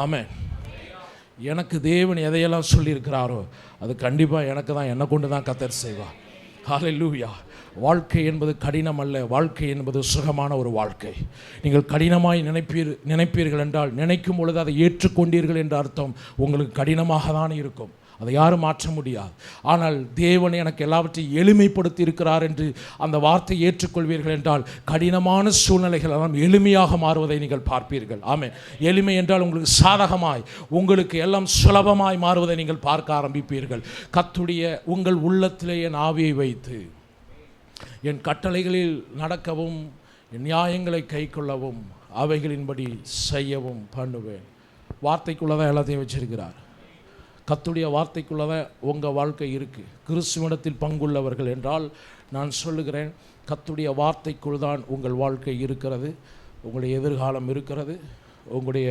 S1: ஆமென். எனக்கு தேவன் எதையெல்லாம் சொல்லியிருக்கிறாரோ அது கண்டிப்பாக எனக்கு தான், என்னை கொண்டு தான் கர்த்தர் செய்வார். ஹல்லேலூயா. வாழ்க்கை என்பது கடினம் அல்ல, வாழ்க்கை என்பது சுகமான ஒரு வாழ்க்கை. நீங்கள் கடினமாய் நினைப்பீர்கள் என்றால், நினைக்கும் பொழுது அதை ஏற்றுக்கொண்டீர்கள் என்ற அர்த்தம் உங்களுக்கு கடினமாக தான் இருக்கும். அதை யாரும் மாற்ற முடியாது. ஆனால் தேவன் எனக்கு எல்லாவற்றையும் எளிமைப்படுத்தி இருக்கிறார் என்று அந்த வார்த்தையை ஏற்றுக்கொள்வீர்கள் என்றால் கடினமான சூழ்நிலைகள் எல்லாம் எளிமையாக மாறுவதை நீங்கள் பார்ப்பீர்கள். ஆமென். எளிமை என்றால் உங்களுக்கு சாதகமாய், உங்களுக்கு எல்லாம் சுலபமாய் மாறுவதை நீங்கள் பார்க்க ஆரம்பிப்பீர்கள். கர்த்தருடைய உங்கள் உள்ளத்திலே என் ஆவியை வைத்து என் கட்டளைகளில் நடக்கவும் என் நியாயங்களை கைக்கொள்ளவும் அவைகளின்படி செய்யவும் பண்ணுவேன். வார்த்தைக்குள்ளதான் எல்லாத்தையும் வச்சிருக்கிறார். கர்த்தருடைய வார்த்தைக்குள்ளதான் உங்கள் வாழ்க்கை இருக்குது. கிறிஸ்துவிடத்தில் பங்குள்ளவர்கள் என்றால் நான் சொல்லுகிறேன், கர்த்தருடைய வார்த்தைக்குள் தான் உங்கள் வாழ்க்கை இருக்கிறது, உங்களுடைய எதிர்காலம் இருக்கிறது, உங்களுடைய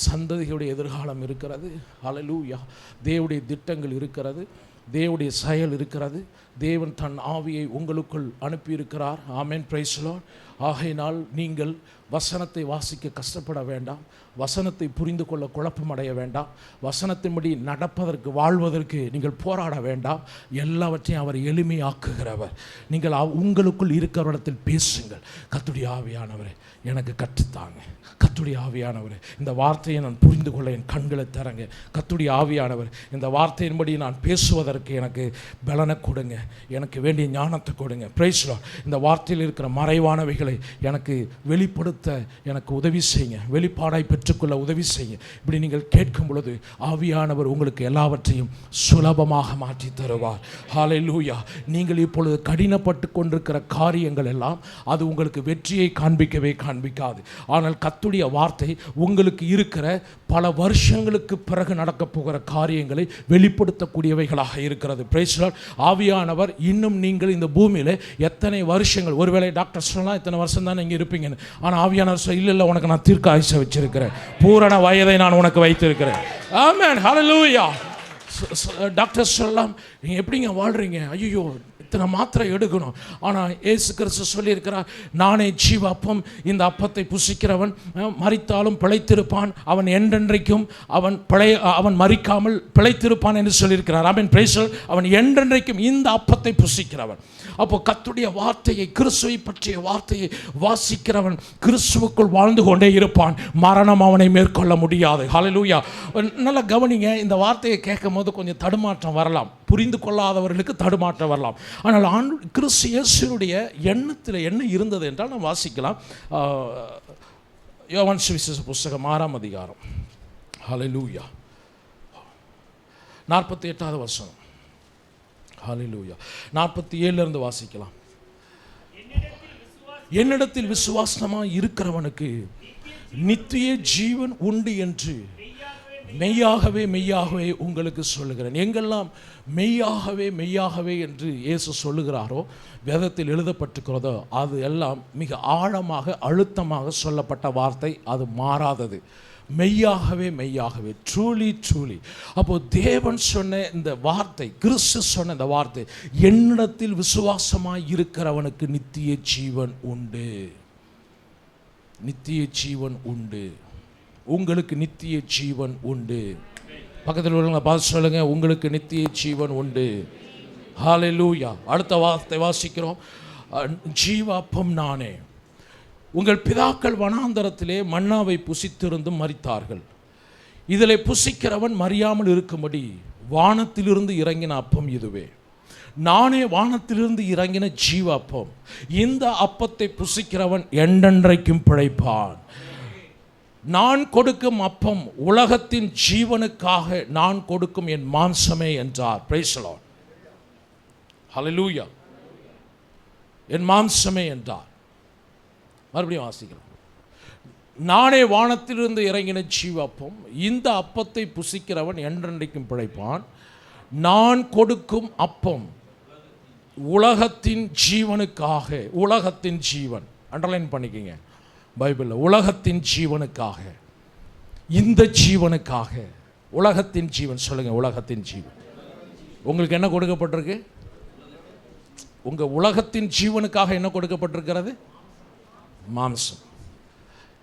S1: சந்ததிகளுடைய எதிர்காலம் இருக்கிறது. ஹல்லேலூயா. தேவனுடைய திட்டங்கள் இருக்கிறது, தேவனுடைய செயல் இருக்கிறது. தேவன் தன் ஆவியை உங்களுக்குள் அனுப்பியிருக்கிறார். ஆமென். Praise the Lord. ஆகையினால் நீங்கள் வசனத்தை வாசிக்க கஷ்டப்பட வேண்டாம், வசனத்தை புரிந்து கொள்ள குழப்பமடைய வேண்டாம், வசனத்தின்படி நடப்பதற்கு வாழ்வதற்கு நீங்கள் போராட வேண்டாம். எல்லாவற்றையும் அவர் எளிமையாக்குகிறவர். நீங்கள் உங்களுக்குள் இருக்கிறவரிடத்தில் பேசுங்கள். கர்த்தருடைய ஆவியானவரே எனக்கு கற்றுத்தாங்க, கர்த்தருடைய ஆவியானவர் இந்த வார்த்தையை நான் புரிந்து கொள்ள என் கண்களை தரங்க, கர்த்தருடைய ஆவியானவர் இந்த வார்த்தையின்படி நான் பேசுவதற்கு எனக்கு பலனை கொடுங்க, எனக்கு வேண்டிய ஞானத்தை கொடுங்க. Price the Lord. இந்த வார்த்தையில் இருக்கிற மறைவானவைகளை எனக்கு வெளிப்படுத்த எனக்கு உதவி செய்யுங்க, வெளிப்பாடாய் பெற்றுக்கொள்ள உதவி செய்யுங்க. இப்படி நீங்கள் கேட்கும் பொழுது ஆவியானவர் உங்களுக்கு எல்லாவற்றையும் சுலபமாக மாற்றி தருவார். ஹல்லேலூயா. நீங்கள் இப்பொழுது கடினப்பட்டு கொண்டிருக்கிற காரியங்கள் எல்லாம் அது உங்களுக்கு வெற்றியை காண்பிக்கவே காண்பிக்காது. ஆனால் கர்த்தருடைய வார்த்தை உங்களுக்கு இருக்கிற பல வருஷங்களுக்கு பிறகு நடக்க போகிற காரியங்களை வெளிப்படுத்தக்கூடியவைகளாக இருக்கிறது. Price the Lord. ஆவியானவர் இன்னும் நீங்கள் இந்த பூமியில் எத்தனை வருஷங்கள், ஒருவேளை டாக்டர் சொல்லலாம் இத்தனை வருஷம் தான் நீங்கள் இருப்பீங்கன்னு, ஆனால் ஆவியானவர் சொல்ல இல்லை, உனக்கு நான் தீர்க்க ஆயுசை வச்சிருக்கிறேன், பூரண வயதை நான் உனக்கு வைத்திருக்கிறேன். ஆமென். ஹல்லேலூயா. டாக்டர் சொல்லலாம் நீங்கள் எப்படிங்க வாழ்கிறீங்க, ஐயோ இத்தனை மாத்திரை எடுக்கணும், ஆனால் இயேசு கிறிஸ்து சொல்லியிருக்கிறார், நானே ஜீவ அப்பம், இந்த அப்பத்தை புசிக்கிறவன் மரித்தாலும் பிழைத்திருப்பான், அவன் என்றென்றைக்கும் அவன் மரிக்காமல் பிழைத்திருப்பான் என்று சொல்லியிருக்கிறார். ஆமென். Praise the Lord. அவன் என்றென்றைக்கும் இந்த அப்பத்தை புசிக்கிறவன். அப்போ கர்த்தருடைய வார்த்தையை, கிறிஸ்துவை பற்றிய வார்த்தையை வாசிக்கிறவன் கிறிஸ்துவுக்குள் வாழ்ந்து கொண்டே இருப்பான், மரணம் அவனை மேற்கொள்ள முடியாது. ஹல்லேலூயா. நல்லா கவனிங்க, இந்த வார்த்தையை கேட்கும் போது கொஞ்சம் தடுமாற்றம் வரலாம், புரிந்து கொள்ளாதவர்களுக்கு தடுமாற்றம் வரலாம். ஆனால் கிறிஸ்து இயேசுவுடைய எண்ணத்தில் என்ன இருந்தது என்றால் நாம் வாசிக்கலாம். யோவான் சுவிசேஷ புஸ்தகம் 6ஆம் அதிகாரம். ஹல்லேலூயா. 48வது வசனம். ஹல்லேலூயா. 47 வாசிக்கலாம். என்னிடத்தில் விசுவாசமாய் இருக்கிறவனுக்கு நித்திய ஜீவன் உண்டு என்று மெய்யாகவே மெய்யாகவே உங்களுக்கு சொல்லுகிறேன். எங்கெல்லாம் மெய்யாகவே மெய்யாகவே என்று இயேசு சொல்லுகிறாரோ, வேதத்தில் எழுதப்பட்டிருக்கிறதோ, அது எல்லாம் மிக ஆழமாக அழுத்தமாக சொல்லப்பட்ட வார்த்தை, அது மாறாதது. மெய்யாகவே மெய்யாகவே, ட்ரூலி ட்ரூலி. அப்போ தேவன் சொன்ன இந்த வார்த்தை, கிறிஸ்து சொன்ன இந்த வார்த்தை, என்னிடத்தில் விசுவாசமாய் இருக்கிறவனுக்கு நித்திய ஜீவன் உண்டு, நித்திய ஜீவன் உண்டு, உங்களுக்கு நித்திய ஜீவன் உண்டு. பக்கத்தில் உள்ளவங்களை பார்த்து சொல்லுங்க, உங்களுக்கு நித்திய ஜீவன் உண்டு. ஹல்லேலூயா. அடுத்த வார்த்தை வாசிக்கிறோம். ஜீவாப்பம் நானே. உங்கள் பிதாக்கள் வனாந்தரத்திலே மன்னாவை புசித்திருந்தும் மரித்தார்கள். இதில் புசிக்கிறவன் மறியாமல் இருக்கும்படி வானத்திலிருந்து இறங்கின அப்பம் இதுவே. நானே வானத்திலிருந்து இறங்கின ஜீவாப்பம். இந்த அப்பத்தை புசிக்கிறவன் என்றென்றைக்கும் பிழைப்பான். நான் கொடுக்கும் அப்பம் உலகத்தின் ஜீவனுக்காக நான் கொடுக்கும் என் மாம்சமே என்றார். Price the Lord. ஹல்லேலூயா. என் மாம்சமே என்றார். மறுபடியும் வாசிக்கிறோம். நானே வானத்திலிருந்து இறங்கின ஜீவாப்பம். இந்த அப்பத்தை புசிக்கிறவன் என்றென்றைக்கும் பிழைப்பான். நான் கொடுக்கும் அப்பம் உலகத்தின் ஜீவனுக்காக. உலகத்தின் ஜீவன் அண்டர்லைன் பண்ணிக்கங்க பைபிளில். உலகத்தின் ஜீவனுக்காக, இந்த ஜீவனுக்காக. உலகத்தின் ஜீவன் சொல்லுங்க. உலகத்தின் ஜீவன். உங்களுக்கு என்ன கொடுக்கப்பட்டிருக்கு? உங்க உலகத்தின் ஜீவனுக்காக என்ன கொடுக்கப்பட்டிருக்கிறது? மாம்சம்.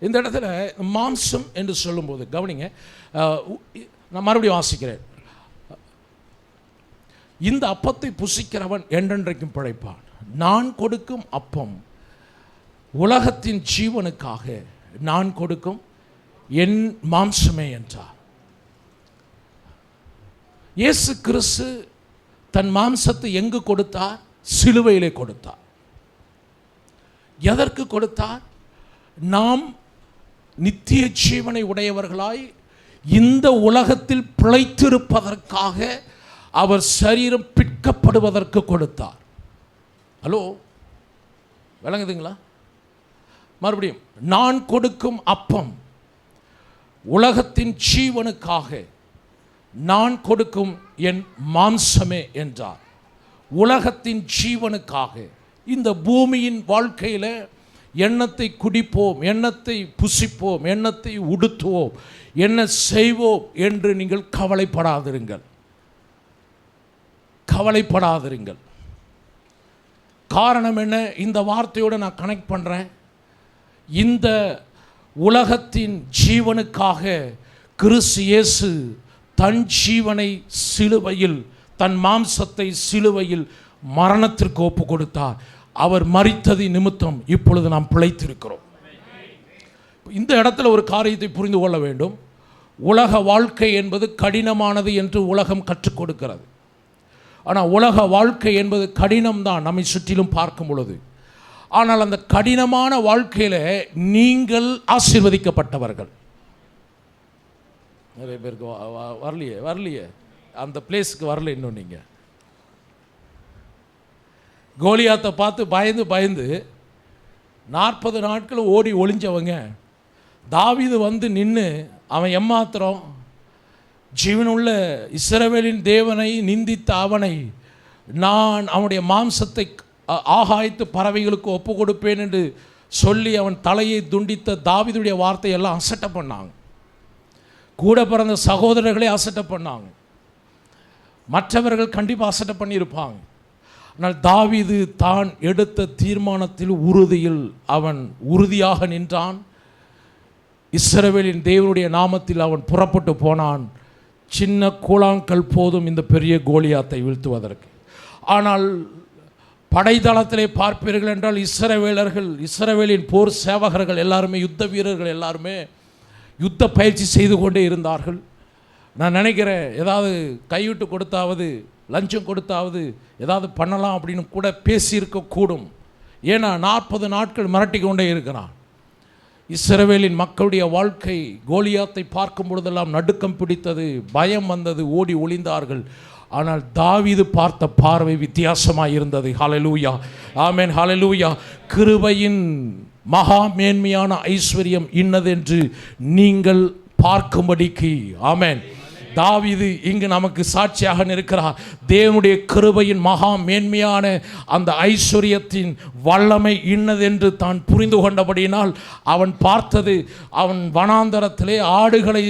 S1: இந்த இடத்துல மாம்சம் என்று சொல்லும்போது கவனிங்க, நான் மறுபடியும் வாசிக்கிறேன். இந்த அப்பத்தை புசிக்கிறவன் என்றென்றைக்கும் பிழைப்பான். நான் கொடுக்கும் அப்பம் உலகத்தின் ஜீவனுக்காக நான் கொடுக்கும் என் மாம்சமே என்றார். இயேசு கிறிஸ்து தன் மாம்சத்தை எங்கு கொடுத்தார்? சிலுவையிலே கொடுத்தார். எதற்கு கொடுத்தார்? நாம் நித்திய ஜீவனை உடையவர்களாய் இந்த உலகத்தில் பிழைத்திருப்பதற்காக அவர் சரீரம் பிற்கப்படுவதற்கு கொடுத்தார். ஹலோ, விளங்குதுங்களா? மறுபடியும், நான் கொடுக்கும் அப்பம் உலகத்தின் ஜீவனுக்காக நான் கொடுக்கும் என் மாம்சமே என்றார். உலகத்தின் ஜீவனுக்காக. இந்த பூமியின் வாழ்க்கையில் எண்ணத்தை குடிப்போம், எண்ணத்தை புசிப்போம், எண்ணத்தை உடுத்துவோம், என்ன செய்வோம் என்று நீங்கள் கவலைப்படாதிருங்கள். கவலைப்படாதிருங்கள். காரணம் என்ன? இந்த வார்த்தையோடு நான் கனெக்ட் பண்ணுறேன். இந்த உலகத்தின் ஜீவனுக்காக கிறிஸ்து இயேசு தன் ஜீவனை சிலுவையில், தன் மாம்சத்தை சிலுவையில் மரணத்திற்கு ஒப்பு கொடுத்தார். அவர் மரித்தது நிமித்தம் இப்பொழுது நாம் பிழைத்திருக்கிறோம். இந்த இடத்துல ஒரு காரியத்தை புரிந்து கொள்ள வேண்டும். உலக வாழ்க்கை என்பது கடினமானது என்று உலகம் கற்றுக் கொடுக்கிறது. ஆனால் உலக வாழ்க்கை என்பது கடினம்தான் நம்மை சுற்றிலும் பார்க்கும் பொழுது. ஆனால் அந்த கடினமான வாழ்க்கையில் நீங்கள் ஆசீர்வதிக்கப்பட்டவர்கள். நிறைய பேருக்கு வரலையே அந்த பிளேஸுக்கு வரல. இன்னும் நீங்கள் கோலியாத்தை பார்த்து பயந்து 40 நாட்கள் ஓடி ஒளிஞ்சவங்க, தாவீது வந்து நின்று அவன் எம்மாத்திரம் ஜீவனுள்ள இஸ்ரவேலின் தேவனை நிந்தித்த அவனை நான் அவனுடைய மாம்சத்தை ஆகாயத்து பறவைகளுக்கு ஒப்பு கொடுப்பேன் என்று சொல்லி அவன் தலையை துண்டித்த தாவீதுடைய வார்த்தையெல்லாம் அசட்டை பண்ணாங்க. கூட பிறந்த சகோதரர்களே அசட்டை பண்ணாங்க. மற்றவர்கள் கண்டிப்பாக அசட்டை பண்ணியிருப்பாங்க. ஆனால் தாவீது தான் எடுத்த தீர்மானத்தில் உறுதியில் அவன் உறுதியாக நின்றான். இஸ்ரவேலின் தேவனுடைய நாமத்தில் அவன் புறப்பட்டு போனான். சின்ன கூழாங்கல் போதும் இந்த பெரிய கோலியாத்தை வீழ்த்துவதற்கு. ஆனால் படைத்தளத்திலே பார்ப்பீர்கள் என்றால் இஸ்ரவேலின் போர் சேவகர்கள் எல்லாருமே, யுத்த வீரர்கள் எல்லாருமே யுத்த பயிற்சி செய்து கொண்டே இருந்தார்கள். நான் நினைக்கிறேன், ஏதாவது கைவிட்டு கொடுத்தாவது, லஞ்சம் கொடுத்தாவது ஏதாவது பண்ணலாம் அப்படின்னு கூட பேசியிருக்கக்கூடும். ஏன்னா 40 நாட்கள் மிரட்டி கொண்டே இருக்கிறான். இஸ்ரவேலின் மக்களுடைய வாழ்க்கை கோலியாத்தை பார்க்கும் பொழுதெல்லாம் நடுக்கம் பிடித்தது, பயம் வந்தது, ஓடி ஒளிந்தார்கள். ஆனால் தாவீது பார்த்த பார்வை வித்தியாசமாக இருந்தது. ஹல்லேலூயா, ஆமென், ஹல்லேலூயா. கிருபையின் மகா மேன்மையான ஐஸ்வர்யம் இன்னதென்று நீங்கள் பார்க்கும்படிக்கு, ஆமென். தாவீது இங்கு நமக்கு சாட்சியாக நிற்கிறார். தேவனுடைய கிருபையின் மகா மேன்மையான அந்த ஐஸ்வர்யத்தின் வல்லமை இன்னதென்று தான் புரிந்து கொண்டபடியினால் அவன் பார்த்தது, அவன் வனாந்தரத்திலே ஆடுகளை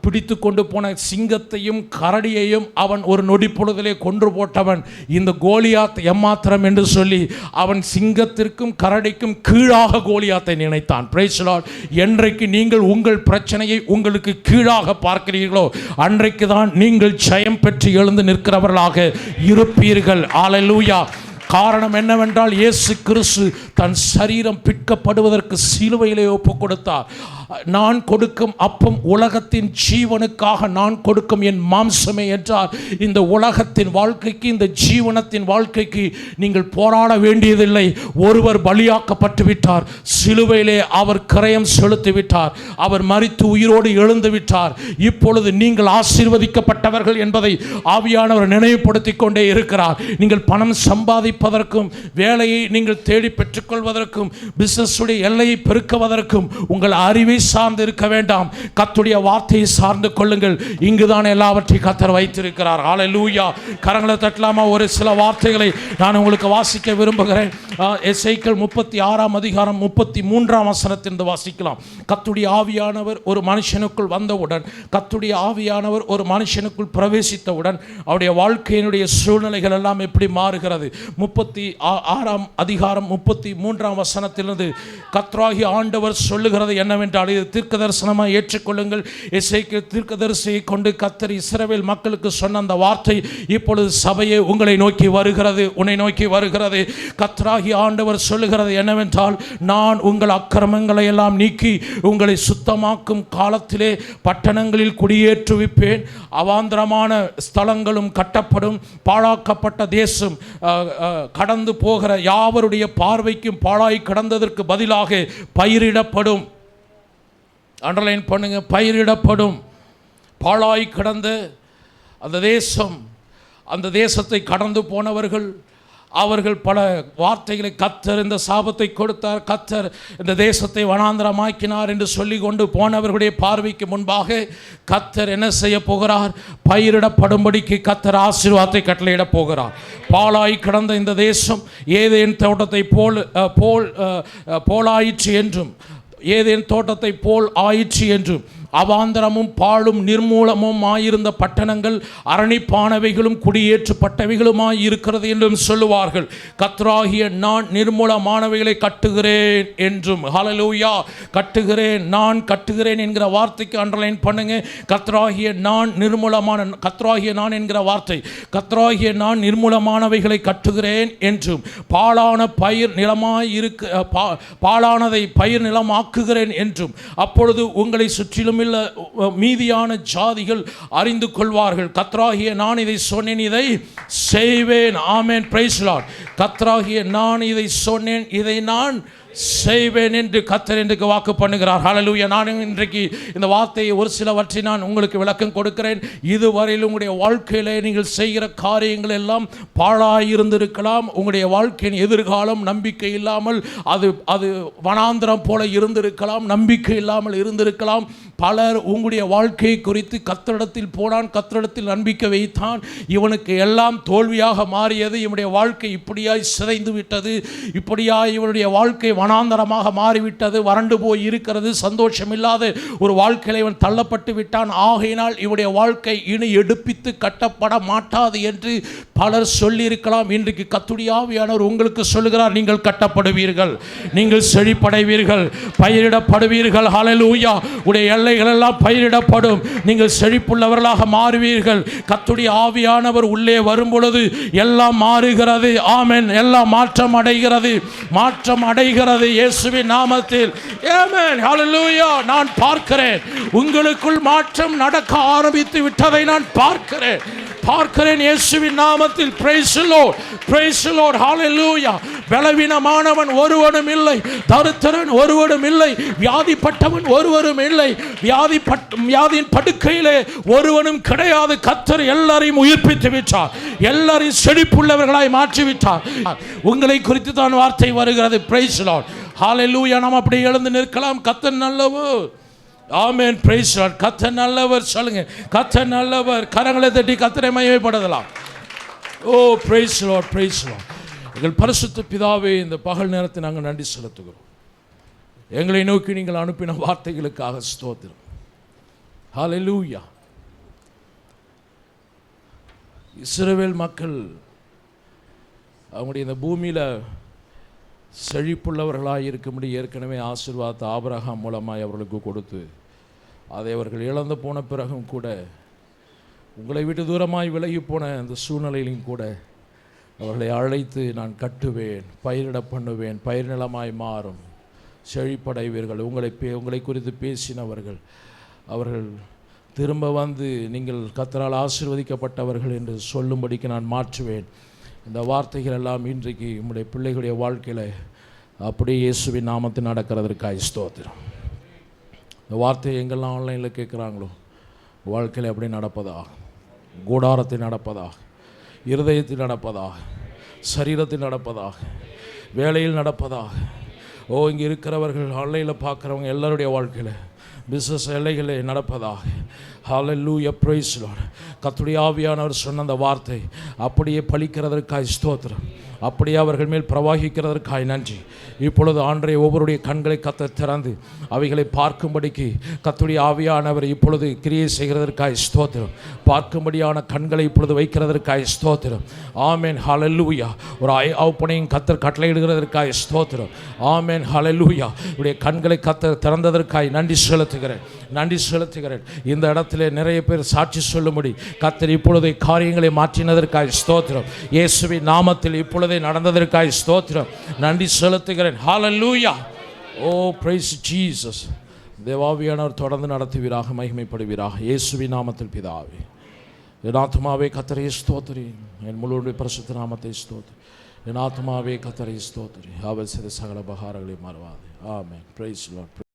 S1: பிடித்து கொண்டு போன சிங்கத்தையும் கரடியையும் அவன் ஒரு நொடி பொழுதிலே கொன்று போட்டவன். இந்த கோலியாத் எம்மாத்திரம் என்று சொல்லி அவன் சிங்கத்திற்கும் கரடிக்கும் கீழாக கோலியாத்தை நினைத்தான். Price the Lord. என்றைக்கு நீங்கள் உங்கள் பிரச்சனையை உங்களுக்கு கீழாக பார்க்கிறீர்களோ அன்றைக்கு அன்றைக்கு தான் நீங்கள் ஜெயம் பெற்று எழுந்து நிற்கிறவர்களாக இருப்பீர்கள். ஹல்லேலூயா. காரணம் என்னவென்றால் இயேசு கிறிஸ்து தன் சரீரம் பிற்கப்படுவதற்கு சிலுவையிலே ஒப்பு கொடுத்தார். நான் கொடுக்கும் அப்பம் உலகத்தின் ஜீவனுக்காக நான் கொடுக்கும் என் மாம்சமே என்றார். இந்த உலகத்தின் வாழ்க்கைக்கு, இந்த ஜீவனத்தின் வாழ்க்கைக்கு நீங்கள் போராட வேண்டியதில்லை. ஒருவர் பலியாக்கப்பட்டு விட்டார். சிலுவையிலே அவர் கிரயம் செலுத்தி விட்டார். அவர் மரித்து உயிரோடு எழுந்து விட்டார். இப்பொழுது நீங்கள் ஆசீர்வதிக்கப்பட்டவர்கள் என்பதை ஆவியானவர் நினைவுபடுத்தி கொண்டே இருக்கிறார். நீங்கள் பணம் சம்பாதிப்பதற்கும், வேலையை நீங்கள் தேடி பெற்றுக்கொள்வதற்கும், பிசினஸுடைய எல்லையை பெருக்குவதற்கும் உங்கள் அறிவை சார்ந்து இருக்க வேண்டாம். கர்த்தருடைய வார்த்தையை சார்ந்து கொள்ளுங்கள். இங்குதான் எல்லாவற்றையும் கர்த்தர் வைத்திருக்கிறார். ஹல்லேலூயா. கரங்களை தட்டலாமா? ஒரு சில வார்த்தைகளை நான் உங்களுக்கு வாசிக்க விரும்புகிறேன். எசேக்கியேல் 36 அதிகாரம் 33 வசனத்திலிருந்து வாசிக்கலாம். கர்த்தருடைய ஆவியானவர் ஒரு மனுஷனுக்குள் வந்தவுடன், கர்த்தருடைய ஆவியானவர் ஒரு மனுஷனுக்குள் பிரவேசித்தவுடன் அவருடைய வாழ்க்கையினுடைய சூழ்நிலைகள் எல்லாம் எப்படி மாறுகிறது? 36 அதிகாரம் 33 வசனத்திலிருந்து கர்த்தராகிய ஆண்டவர் சொல்லுகிறது என்னவென்றால், இது தீர்க்கதரிசனமாக ஏற்றுக்கொள்ளுங்கள். எசேக்கியேல் தீர்க்கதரிசியை கொண்டு கர்த்தர் இஸ்ரவேல் மக்களுக்கு சொன்ன அந்த வார்த்தை இப்பொழுது சபையே உங்களை நோக்கி வருகிறது, உன்னை நோக்கி வருகிறது. கர்த்தராகிய ஆண்டவர் சொல்லுகிறது என்னவென்றால், நான் உங்கள் அக்கிரமங்களை எல்லாம் நீக்கி உங்களை சுத்தமாக்கும் காலத்திலே பட்டணங்களில் குடியேற்றுவிப்பேன். அவாந்தரமான ஸ்தலங்களும் கட்டப்படும். பாழாக்கப்பட்ட தேசம் கடந்து போகிற யாவருடைய பார்வைக்கும் பாழாய் கடந்ததற்கு பதிலாக பயிரிடப்படும். அண்டர்லைன் பண்ணுங்க, பயிரிடப்படும். பாழாய் கிடந்த அந்த தேசம், அந்த தேசத்தை கடந்து போனவர்கள், அவர்கள் பல வார்த்தைகளை, கர்த்தர் இந்த சாபத்தை கொடுத்தார், கர்த்தர் இந்த தேசத்தை வனாந்தரமாக்கினார் என்று சொல்லி கொண்டு போனவர்களுடைய பார்வைக்கு முன்பாக கர்த்தர் என்ன செய்ய போகிறார்? பயிரிடப்படும்படிக்கு கர்த்தர் ஆசீர்வாதத்தை கட்டளையிட போகிறார். பாழாய் கிடந்த இந்த தேசம் ஏதேன் தோட்டத்தை போலாயிற்று என்றும், ஏதேன் தோட்டத்தை போல் ஆயிற்று என்றும், அவாந்தரமும் பாழும் நிர்மூலமும் ஆயிருந்த பட்டணங்கள் அரணிப்பானவைகளும் குடியேற்றப்பட்டவைகளுமாய் இருக்கிறது என்றும் சொல்லுவார்கள். கர்த்தராகிய நான் நிர்மூலமானவைகளை கட்டுகிறேன் என்றும். ஹல்லேலூயா. கட்டுகிறேன், நான் கட்டுகிறேன் என்கிற வார்த்தைக்கு அண்டர்லைன் பண்ணுங்க. கர்த்தராகிய நான் நிர்மூலமான, கர்த்தராகிய நான் என்கிற வார்த்தை, கர்த்தராகிய நான் நிர்மூலமானவைகளை கட்டுகிறேன் என்றும், பாழான பயிர் நிலமாய் பாழானதை பயிர் நிலமாக்குகிறேன் என்றும், அப்பொழுது உங்களை சுற்றிலும் மீதியான ஜாதிகள் அறிந்து கொள்வார்கள். கர்த்தராகிய நான் இதை சொன்னேன், இதை செய்வேன். ஆமென். Praise Lord. கர்த்தராகிய நான் இதை சொன்னேன், இதை நான் செய்வேன் என்று கர்த்தர் இன்றைக்கு வாக்கு பண்ணுகிறார். ஹல்லேலூயா. நான் இன்றைக்கு இந்த வார்த்தையை ஒரு சிலவற்றை நான் உங்களுக்கு விளக்கம் கொடுக்கிறேன். இதுவரையில் உங்களுடைய வாழ்க்கையிலே நீங்கள் செய்கிற காரியங்கள் எல்லாம் பாழாயிருந்திருக்கலாம். உங்களுடைய வாழ்க்கையின் எதிர்காலம் நம்பிக்கை இல்லாமல் அது வனாந்திரம் போல இருந்திருக்கலாம், நம்பிக்கை இல்லாமல் இருந்திருக்கலாம். பலர் உங்களுடைய வாழ்க்கையை குறித்து கர்த்தரிடத்தில் போனான், கர்த்தரிடத்தில் நம்பிக்கை வைத்தான், இவனுக்கு எல்லாம் தோல்வியாக மாறியது, இவனுடைய வாழ்க்கை இப்படியாய் சிதைந்து விட்டது, இப்படியாய் இவனுடைய வாழ்க்கை வனாந்தரமாக மாறிவிட்டது, வறண்டு போய் இருக்கிறது, சந்தோஷமில்லாத ஒரு வாழ்க்கையில் இவன் தள்ளப்பட்டு விட்டான், ஆகையினால் இவனுடைய வாழ்க்கை இனி எடுப்பித்து கட்டப்பட மாட்டாது என்று பலர் சொல்லியிருக்கலாம். இன்றைக்கு கர்த்தருடைய ஆவியானவர் உங்களுக்கு சொல்லுகிறார், நீங்கள் கட்டப்படுவீர்கள், நீங்கள் செழிப்படைவீர்கள், பயிரிடப்படுவீர்கள். ஹல்லேலூயா. உடைய எல்லைகள் எல்லாம் பயிரிடப்படும், நீங்கள் செழிப்புள்ளவர்களாக மாறுவீர்கள். கர்த்தருடைய ஆவியானவர் உள்ளே வரும் பொழுது எல்லாம் மாறுகிறது. ஆமென். எல்லாம் மாற்றம் அடைகிறது, மாற்றம் அடைகிறது இயேசுவின் நாமத்தில். ஆமென். ஹல்லேலூயா. நான் பார்க்கிறேன், உங்களுக்குள் மாற்றம் நடக்க ஆரம்பித்து விட்டதை நான் பார்க்கிறேன் இயேசுவின் நாமத்தில். Praise the Lord, praise the Lord. ஹல்லேலூயா. பலவீனமானவன் ஒருவனும் இல்லை, தரித்திரன் ஒருவனும் இல்லை, வியாதிப்பட்டவன் ஒருவரும் இல்லை, வியாதியின் படுக்கையிலே ஒருவனும் கிடையாது. கர்த்தர் எல்லாரையும் உயிர்ப்பித்து விட்டார், எல்லாரையும் செழிப்புள்ளவர்களாய் மாற்றி விட்டார். உங்களை குறித்து தான் வார்த்தை வருகிறது. Praise the Lord. ஹல்லேலூயா. நாம் அப்படி எழுந்து நிற்கலாம். கர்த்தர் நல்லவர். ஆமென். Praise the Lord. கர்த்தர் நல்லவர். சொல்லுங்க, கர்த்தர் நல்லவர். கரங்களை தட்டி கர்த்தரை மகிமைப்படுத்தலாம். Oh praise the Lord, praise the Lord. எங்கள் பரிசுத்த பிதாவே, இந்த பகல் நேரத்தை நாங்கள் நன்றி செலுத்துகிறோம். எங்களை நோக்கி நீங்கள் அனுப்பின வார்த்தைகளுக்காக ஸ்தோத்திரம். ஹல்லேலூயா. இஸ்ரவேல் மக்கள் அவங்களுடைய இந்த பூமியில் செழிப்புள்ளவர்களாக இருக்கும்படி ஏற்கனவே ஆசீர்வாதத்தை ஆபிரகாம் மூலமாய் அவர்களுக்கு கொடுத்து, அதை அவர்கள் இழந்து போன பிறகும் கூட உங்களை விட்டு தூரமாய் விலகி போன அந்த சூழ்நிலையிலும் கூட அவர்களை அழைத்து நான் கட்டுவேன், பயிரிட பண்ணுவேன், பயிர் நிலமாய் மாறும், செழிப்படைவீர்கள். உங்களை குறித்து பேசினவர்கள் அவர்கள் திரும்ப வந்து நீங்கள் கர்த்தரால் ஆசீர்வதிக்கப்பட்டவர்கள் என்று சொல்லும்படிக்கு நான் மாற்றுவேன். இந்த வார்த்தைகள் எல்லாம் இன்றைக்கு உங்களுடைய பிள்ளைகளுடைய வாழ்க்கையில் அப்படியே இயேசுவின் நாமத்தில் நடக்கிறதற்காக ஸ்தோத்திரம். இந்த வார்த்தையை எங்கெல்லாம் ஆன்லைனில் கேட்குறாங்களோ வாழ்க்கையில் எப்படி நடப்பதாக, கூடாரத்தில் நடப்பதாக, இருதயத்தில் நடப்பதாக, சரீரத்தில் நடப்பதாக, வேலையில் நடப்பதாக, இங்கே இருக்கிறவர்கள் ஆன்லைனில் பார்க்குறவங்க எல்லாருடைய வாழ்க்கையில் பிஸ்னஸ் எல்லைகளே நடப்பதாக. ஹல்லேலூயா, பிரைஸ் லார்ட். கர்த்தருடைய ஆவியானவர் சொன்ன அந்த வார்த்தை அப்படியே பலிக்கிறதற்காய் ஸ்தோத்திரம். அப்படியே அவர்கள் மேல் பிரவாகிக்கிறதற்காய் நன்றி. இப்பொழுது ஆண்டவரே ஒவ்வொருடைய கண்களை கர்த்தர் திறந்து அவைகளை பார்க்கும்படிக்கு கர்த்தருடைய ஆவியானவர் இப்பொழுது கிரியை செய்கிறதற்காய் ஸ்தோத்திரம். பார்க்கும்படியான கண்களை இப்பொழுது வைக்கிறதற்காய் ஸ்தோத்திரம். ஆமென், ஹல்லேலூயா. ஒரு ஆவுப்பனையும் கர்த்தர் கட்டளையிடுகிறதற்காய் ஸ்தோத்திரம். ஆமென், ஹல்லேலூயா. உடைய கண்களை கர்த்தர் திறந்ததற்காய் நன்றி செலுத்துகிறேன், நன்றி செலுத்துகிறேன். இந்த இடத்திலே நிறைய பேர் சாட்சி சொல்லும்படி கர்த்தர் இப்பொழுது காரியங்களை மாற்றினதற்காய் ஸ்தோத்திரம். இயேசுவின் நாமத்தில் இப்பொழுதே நடந்ததற்காய் ஸ்தோத்திரம், நன்றி செலுத்துகிறேன். ஹல்லேலூயா. Oh price Jesus. தேவாவியானவர் தொடர்ந்து நடத்துவீராக, மகிமைப்படுவீராக. இயேசுவின் நாமத்தில் பிதாவே. என் ஆத்மாவே கர்த்தரை ஸ்தோத்திரி, என் முழுவதுடைய பரிசுத்த நாமத்தை ஸ்தோத்திரி. என் ஆத்மாவே கர்த்தரை ஸ்தோத்திரி, அவர் செய்த சகல உபகாரங்களை மறவாதே. ஆமென். Praise Lord.